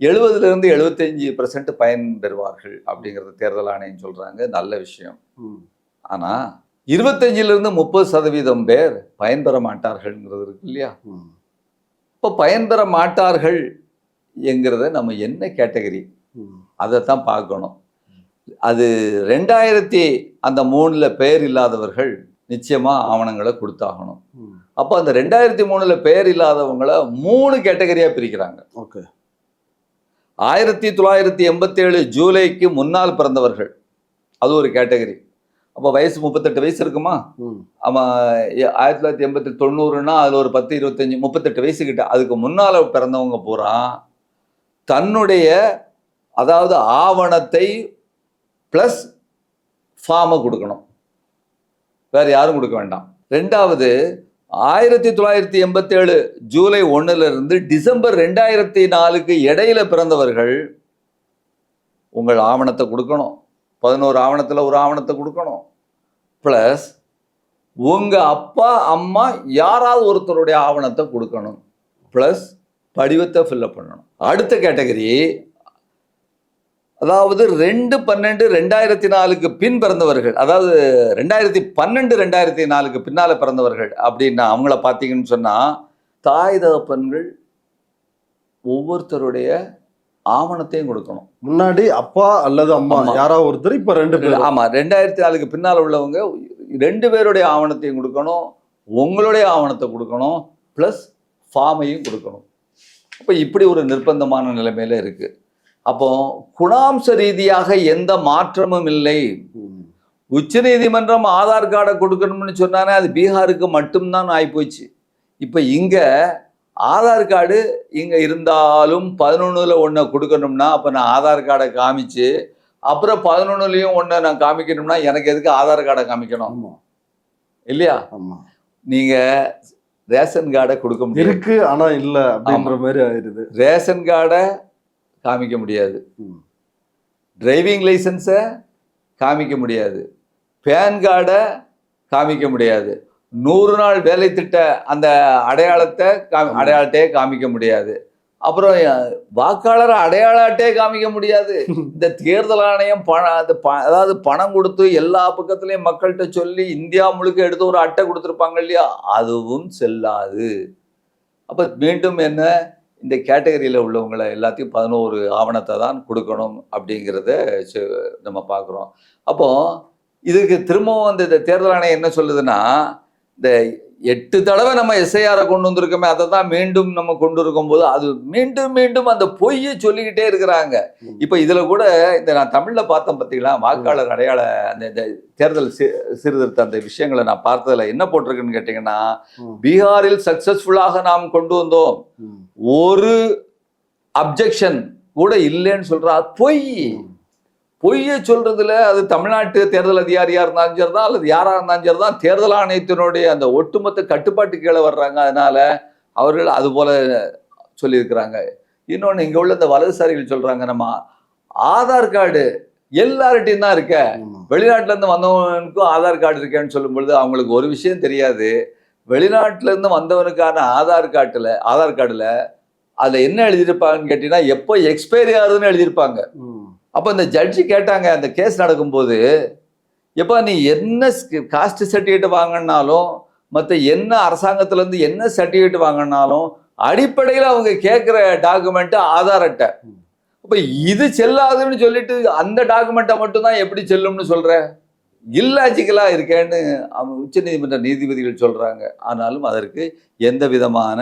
70% 75% பயன் பெறுவார்கள் அப்படிங்கிறது தேர்தல் ஆணையம் சொல்றாங்க. நல்ல விஷயம். ஆனா 25% 30% பேர் பயன்பெற மாட்டார்கள்ங்கிறது இருக்கு இல்லையா? இப்போ பயன்பெற மாட்டார்கள் என்கிறத நம்ம என்ன கேட்டகரி, அதைத்தான் பார்க்கணும். அது 2003 பெயர் இல்லாதவர்கள் நிச்சயமா ஆவணங்களை கொடுத்தாகணும். அப்போ அந்த 2003 பெயர் இல்லாதவங்களை 3 கேட்டகரியா பிரிக்கிறாங்க. ஓகே, 1987 ஜூலைக்கு முன்னால் பிறந்தவர்கள், அது ஒரு கேட்டகரி. அப்போ வயசு 38 வயசு இருக்குமா? அவன் 1988 90ன்னா அதில் ஒரு 10 25 38 வயசு கிட்ட. அதுக்கு முன்னால் பிறந்தவங்க பூரா தன்னுடைய அதாவது ஆவணத்தை ப்ளஸ் ஃபார்மை கொடுக்கணும், வேறு யாரும் கொடுக்க வேண்டாம். ரெண்டாவது 1987 ஜூலை 1 டிசம்பர் 2004 இடையில பிறந்தவர்கள் உங்கள் ஆவணத்தை கொடுக்கணும். 11 ஆவணத்தில் ஒரு ஆவணத்தை கொடுக்கணும். ப்ளஸ் உங்கள் அப்பா அம்மா யாராவது ஒருத்தருடைய ஆவணத்தை கொடுக்கணும். ப்ளஸ் படிவத்தை ஃபில்லப் பண்ணணும். அடுத்த கேட்டகரி அதாவது 2/12/2004 பின் பிறந்தவர்கள், அதாவது 2012 2004 பின்னால் பிறந்தவர்கள் அப்படின்னா அவங்கள பார்த்தீங்கன்னு சொன்னால், தாய் தகப்பன்கள் ஒவ்வொருத்தருடைய ஆவணத்தையும் கொடுக்கணும். முன்னாடி அப்பா அல்லது அம்மா யாராவது ஒருத்தர், இப்போ 2 பேர். ஆமாம், 2004 பின்னால் உள்ளவங்க 2 பேருடைய ஆவணத்தையும் கொடுக்கணும், உங்களுடைய ஆவணத்தை கொடுக்கணும், ப்ளஸ் ஃபார்மையும் கொடுக்கணும். அப்போ இப்படி ஒரு நிர்பந்தமான நிலைமையில இருக்கு. அப்போ குணாம்ச ரீதியாக எந்த மாற்றமும் இல்லை. உச்ச நீதிமன்றம் ஆதார் கார்டை கொடுக்கணும்னு சொன்னானே, அது பீகாருக்கு மட்டும்தான் ஆகிப்போச்சு. இப்போ இங்கே ஆதார் கார்டு இங்கே இருந்தாலும் 11ல் 1 கொடுக்கணும்னா, அப்போ நான் ஆதார் கார்டை காமிச்சு அப்புறம் 11லையும் 1 நான் காமிக்கணும்னா எனக்கு எதுக்கு ஆதார் கார்டை காமிக்கணும் இல்லையா? நீங்கள் ரேஷன் கார்டை கொடுக்க முடியும், இருக்கு ஆனா இல்லை அப்படின்ற மாதிரி ஆயிடுது. ரேஷன் கார்டை காமிக்க முடியாது, டிரைவிங் லைசன்ஸை காமிக்க முடியாது, பேன் கார்டை காமிக்க முடியாது, 100 நாள் வேலை திட்ட அந்த அடையாளத்தையே காமிக்க முடியாது. அப்புறம் வாக்காளர் அடையாள அட்டையை காமிக்க முடியாது. இந்த தேர்தல் ஆணையம் அதாவது பணம் கொடுத்து எல்லா பக்கத்துலையும் மக்கள்கிட்ட சொல்லி இந்தியா முழுக்க எடுத்து ஒரு அட்டை கொடுத்துருப்பாங்க இல்லையா, அதுவும் செல்லாது. அப்போ மீண்டும் என்ன, இந்த கேட்டகரியில் உள்ளவங்களை எல்லாத்தையும் 11 ஆவணத்தை தான் கொடுக்கணும் அப்படிங்கிறத நம்ம பார்க்குறோம். அப்போ இதுக்கு திரும்பவும் அந்த தேர்தல் ஆணையம் என்ன சொல்லுதுன்னா, இந்த 8 தடவை நம்ம எஸ்ஐஆரை கொண்டு வந்திருக்கோமே, அதை தான் மீண்டும் நம்ம கொண்டு இருக்கும் போது அது மீண்டும் மீண்டும் அந்த பொய்யை சொல்லிக்கிட்டே இருக்கிறாங்க. இப்ப இதுல கூட இந்த நான் தமிழ்ல பார்த்தேன் பார்த்தீங்களா, வாக்காளர் அடையாள அந்த தேர்தல் சீர்திருத்த அந்த விஷயங்களை நான் பார்த்ததுல என்ன போட்டிருக்குன்னு கேட்டீங்கன்னா, பீகாரில் சக்சஸ்ஃபுல்லாக நாம் கொண்டு வந்தோம், ஒரு அப்ஜெக்ஷன் கூட இல்லைன்னு சொல்றா. பொய்யை சொல்றதுல அது தமிழ்நாட்டு தேர்தல் அதிகாரியா இருந்தாலும் சரிதான், அல்லது யாரா இருந்தாலும் சரிதான், தேர்தல் ஆணையத்தினுடைய அந்த ஒட்டுமொத்த கட்டுப்பாட்டு கீழே வர்றாங்க. அதனால அவர்கள் அது போல சொல்லியிருக்கிறாங்க. இன்னொன்று, இங்க உள்ள இந்த வலதுசாரிகள் சொல்றாங்க, நம்ம ஆதார் கார்டு எல்லார்ட்டையும் தான் இருக்க, வெளிநாட்டுல இருந்து வந்தவனுக்கும் ஆதார் கார்டு இருக்கேன்னு சொல்லும் பொழுது அவங்களுக்கு ஒரு விஷயம் தெரியாது. வெளிநாட்டுல இருந்து வந்தவனுக்கான ஆதார் கார்டுல அதுல என்ன எழுதியிருப்பாங்கன்னு கேட்டீங்கன்னா, எப்போ எக்ஸ்பைரி ஆகுதுன்னு எழுதியிருப்பாங்க. அப்போ இந்த ஜட்ஜி கேட்டாங்க, அந்த கேஸ் நடக்கும்போது, எப்போ நீ என்ன காஸ்ட் சர்டிஃபிகேட் வாங்கினாலும் மற்ற என்ன அரசாங்கத்திலேருந்து என்ன சர்டிஃபிகேட் வாங்கினாலும் அடிப்படையில் அவங்க கேட்குற டாக்குமெண்ட்டு ஆதார் அட்டை. அப்போ இது செல்லாதுன்னு சொல்லிட்டு அந்த டாக்குமெண்ட்டை மட்டும்தான் எப்படி செல்லும்னு சொல்கிற, இல்லாஜிக்கலாக இருக்கேன்னு அவங்க உச்சநீதிமன்ற நீதிபதிகள் சொல்கிறாங்க. ஆனாலும் அதற்கு எந்த விதமான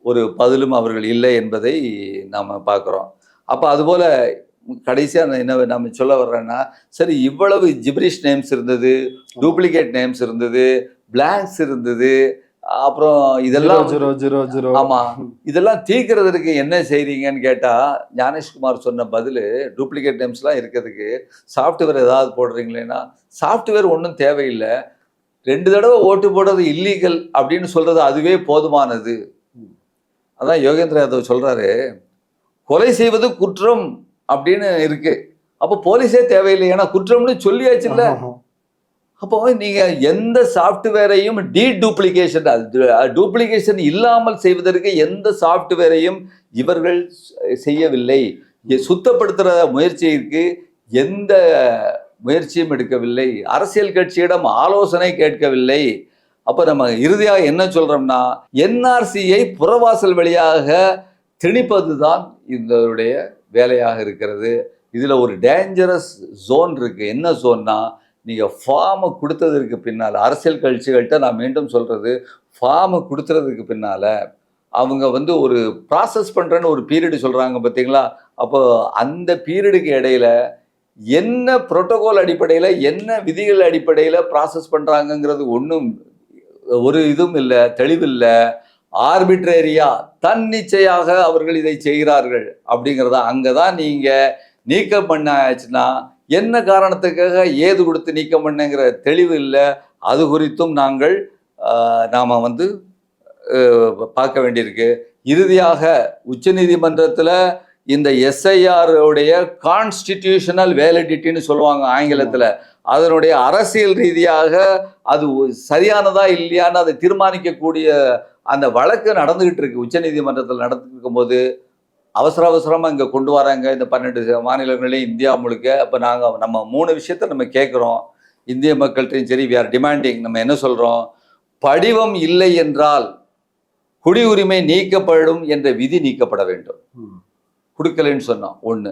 ஒரு பதிலும் அவர்கள் இல்லை என்பதை நாம் பார்க்குறோம். அப்போ அதுபோல் கடைசியாக என்ன நம்ம சொல்ல வர்றேன்னா, சரி இவ்வளவு ஜிப்ரிஷ் நேம்ஸ் இருந்தது, டூப்ளிகேட் நேம்ஸ் இருந்தது, பிளாங்க்ஸ் இருந்தது, அப்புறம் இதெல்லாம் ஆமாம், இதெல்லாம் தீர்க்கிறதுக்கு என்ன செய்றீங்கன்னு கேட்டால், ஞானேஷ்குமார் சொன்ன பதில், டூப்ளிகேட் நேம்ஸ்லாம் இருக்கிறதுக்கு சாஃப்ட்வேர் ஏதாவது போடுறீங்களேன்னா, சாஃப்ட்வேர் ஒன்றும் தேவையில்லை, 2 தடவை ஓட்டு போடுறது இல்லீகல் அப்படின்னு சொல்றது அதுவே போதுமானது. அதான் யோகேந்திர யாதவ் சொல்றாரு, கொலை செய்வது குற்றம் அப்படின்னு இருக்கு, அப்போ போலீஸே தேவையில்லை, ஏன்னா குற்றம்னு சொல்லியாச்சு இல்ல. அப்போ நீங்க எந்த சாஃப்ட்வேரையும் டூப்ளிகேஷன் இல்லாமல் செய்வதற்கு எந்த சாஃப்ட்வேரையும் இவர்கள் செய்யவில்லை. சுத்தப்படுத்துற முயற்சிக்கு எந்த முயற்சியும் எடுக்கவில்லை, அரசியல் கட்சியிடம் ஆலோசனை கேட்கவில்லை. அப்ப நம்ம இறுதியாக என்ன சொல்றோம்னா, என்ஆர்சியை புறவாசல் வழியாக திணிப்பதுதான் இதனுடைய வேலையாக இருக்கிறது. இதுல ஒரு டேஞ்சரஸ் ஜோன் இருக்கு. என்ன ஜோன்னா, நீங்க ஃபார்மை கொடுத்ததற்கு பின்னால, அரசியல் கட்சிகள்கிட்ட நான் மீண்டும் சொல்றது, ஃபார்மை கொடுத்துறதுக்கு பின்னால அவங்க வந்து ஒரு ப்ராசஸ் பண்றேன்னு ஒரு பீரியடு சொல்றாங்க பார்த்தீங்களா. அப்போ அந்த பீரியடுக்கு இடையில என்ன புரோட்டோகால் அடிப்படையில், என்ன விதிகள் அடிப்படையில் ப்ராசஸ் பண்றாங்கங்கிறது ஒன்றும் ஒரு இதுவும் இல்லை, தெளிவில்லை. ஆர்பிட்ரேரியா தன்னிச்சையாக அவர்கள் இதை செய்கிறார்கள் அப்படிங்கிறதா. அங்கதான் நீங்க நீக்கம் பண்ணாச்சுன்னா என்ன காரணத்துக்காக ஏது கொடுத்து நீக்கம் பண்ணுங்கிற தெளிவு இல்லை. அது குறித்தும் நாம வந்து பார்க்க வேண்டியிருக்கு. இறுதியாக உச்சநீதிமன்றத்தில் இந்த எஸ்ஐஆருடைய கான்ஸ்டிடியூஷனல் வேலிடிட்டின்னு சொல்லுவாங்க ஆங்கிலத்தில், அதனுடைய அரசியல் ரீதியாக அது சரியானதா இல்லையான்னு அதை தீர்மானிக்கக்கூடிய அந்த வழக்கு நடந்துகிட்டு இருக்கு. உச்சநீதிமன்றத்தில் நடந்துட்டு இருக்கும்போது அவசரமாக இங்கே கொண்டு வராங்க இந்த 12 மாநிலங்களையும், இந்தியா முழுக்க. அப்போ நம்ம 3 விஷயத்தை நம்ம கேட்குறோம் இந்திய மக்கள்கிட்டையும் சரி, வி ஆர் டிமாண்டிங். நம்ம என்ன சொல்கிறோம், படிவம் இல்லை என்றால் குடியுரிமை நீக்கப்படும் என்ற விதி நீக்கப்பட வேண்டும். கொடுக்கலன்னு சொன்னோம் ஒன்று.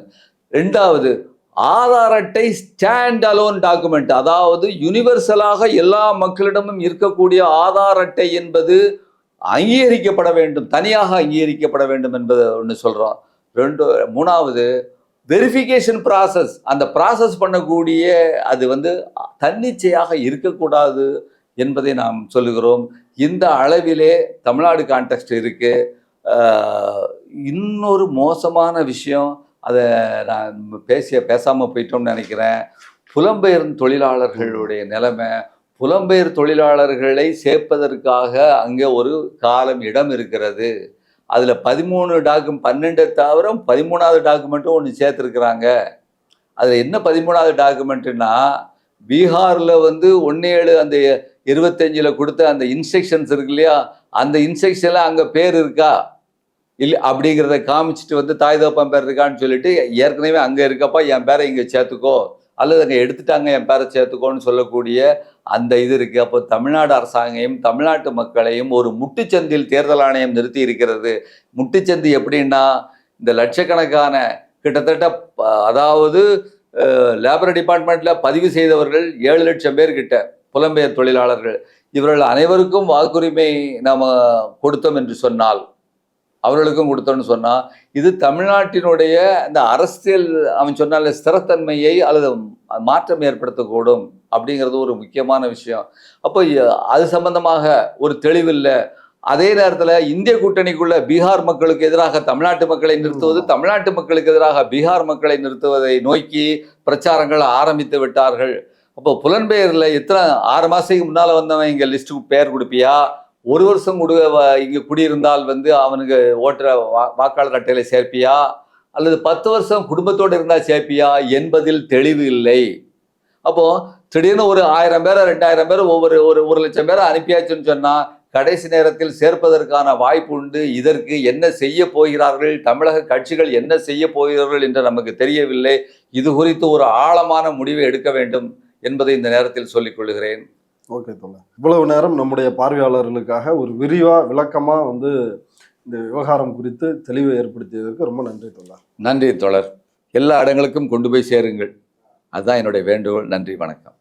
2வது, ஆதார் அட்டை ஸ்டாண்ட் அலோன் டாக்குமெண்ட், அதாவது யுனிவர்சலாக எல்லா மக்களிடமும் இருக்கக்கூடிய ஆதார் அட்டை என்பது அங்கீகரிக்கப்பட வேண்டும், தனியாக அங்கீகரிக்கப்பட வேண்டும் என்பதை ஒன்று சொல்கிறோம். 3வது, வெரிஃபிகேஷன் ப்ராசஸ், அந்த ப்ராசஸ் பண்ணக்கூடிய அது வந்து தன்னிச்சையாக இருக்கக்கூடாது என்பதை நாம் சொல்லுகிறோம். இந்த அளவிலே தமிழ்நாடு கான்டெக்ஸ்ட் இருக்கு. இன்னொரு மோசமான விஷயம், அதை நான் பேசாமல் போயிட்டோம்னு நினைக்கிறேன். புலம்பெயர் தொழிலாளர்களுடைய நிலைமை, புலம்பெயர் தொழிலாளர்களை சேர்ப்பதற்காக அங்கே ஒரு காலம் இடம் இருக்கிறது. அதில் 12 தவிர 13வது டாக்குமெண்ட்டும் ஒன்று சேர்த்துருக்குறாங்க. அதில் என்ன 13வது டாக்குமெண்ட்டுன்னா, பீகாரில் வந்து 17 அந்த 25 கொடுத்த அந்த இன்ஸ்ட்ரக்ஷன்ஸ் இருக்கு இல்லையா, அந்த இன்ஸ்ட்ரக்ஷனில் அங்கே பேர் இருக்கா இல்லை அப்படிங்கிறத காமிச்சிட்டு வந்து தாய் தகப்பன் பேர் இருக்கான்னு சொல்லிட்டு, ஏற்கனவே அங்கே இருக்கப்பா என் பேரை இங்கே சேர்த்துக்கோ, அல்லது அங்கே எடுத்துட்டாங்க என் பேரை சேர்த்துக்கோன்னு சொல்லக்கூடிய அந்த இது இருக்கு. அப்போ தமிழ்நாடு அரசாங்கம் தமிழ்நாட்டு மக்களையும் ஒரு முட்டுச்சந்தில் தேர்தல் ஆணையம் நிறுத்தி இருக்கிறது. முட்டுச்சந்தி எப்படின்னா, இந்த லட்சக்கணக்கான கிட்டத்தட்ட அதாவது லேபர் டிபார்ட்மெண்ட்ல பதிவு செய்தவர்கள் 7 லட்சம் பேர் கிட்ட புலம்பெயர் தொழிலாளர்கள். இவர்கள் அனைவருக்கும் வாக்குரிமை நாம கொடுத்தோம் என்று சொன்னால், அவர்களுக்கும் கொடுத்தோம்னு சொன்னா, இது தமிழ்நாட்டினுடைய இந்த அரசியல் அவன் சொன்னால ஸ்திரத்தன்மையை அல்லது மாற்றம் ஏற்படுத்தக்கூடும் அப்படிங்கிறது ஒரு முக்கியமான விஷயம். அப்போ அது சம்பந்தமாக ஒரு தெளிவில்லை. அதே நேரத்தில் இந்திய கூட்டணிக்குள்ள பீகார் மக்களுக்கு எதிராக தமிழ்நாட்டு மக்களை நிறுத்துவது, தமிழ்நாட்டு மக்களுக்கு எதிராக பீகார் மக்களை நிறுத்துவதை நோக்கி பிரச்சாரங்கள் ஆரம்பித்து விட்டார்கள். அப்போ புலன்பெயரில் எத்தனை 6 மாதத்துக்கு முன்னால் வந்தவன் இங்கே லிஸ்ட்டுக்கு பெயர் கொடுப்பியா, 1 வருஷம் இங்கே குடியிருந்தால் அவனுக்கு ஓட்டுற வாக்காளர் அட்டையில சேர்ப்பியா, அல்லது 10 வருஷம் குடும்பத்தோடு இருந்தால் சேர்ப்பியா என்பதில் தெளிவு இல்லை. அப்போ திடீர்னு ஒரு 1000 பேரை 2000 பேர் ஒவ்வொரு 1,00,000 பேரை அனுப்பியாச்சுன்னு சொன்னா கடைசி நேரத்தில் சேர்ப்பதற்கான வாய்ப்பு உண்டு. இதற்கு என்ன செய்ய போகிறார்கள், தமிழக கட்சிகள் என்ன செய்ய போகிறார்கள் என்று நமக்கு தெரியவில்லை. இது குறித்து ஒரு ஆழமான முடிவை எடுக்க வேண்டும் என்பதை இந்த நேரத்தில் சொல்லிக் கொள்கிறேன். ஓகே தோழர், இவ்வளவு நேரம் நம்முடைய பார்வையாளர்களுக்காக ஒரு விரிவா விளக்கமா இந்த விவகாரம் குறித்து தெளிவை ஏற்படுத்தியதற்கு ரொம்ப நன்றி தோழர். நன்றி தோழர். எல்லா இடங்களுக்கும் கொண்டு போய் சேருங்கள், அதுதான் என்னுடைய வேண்டுகோள். நன்றி, வணக்கம்.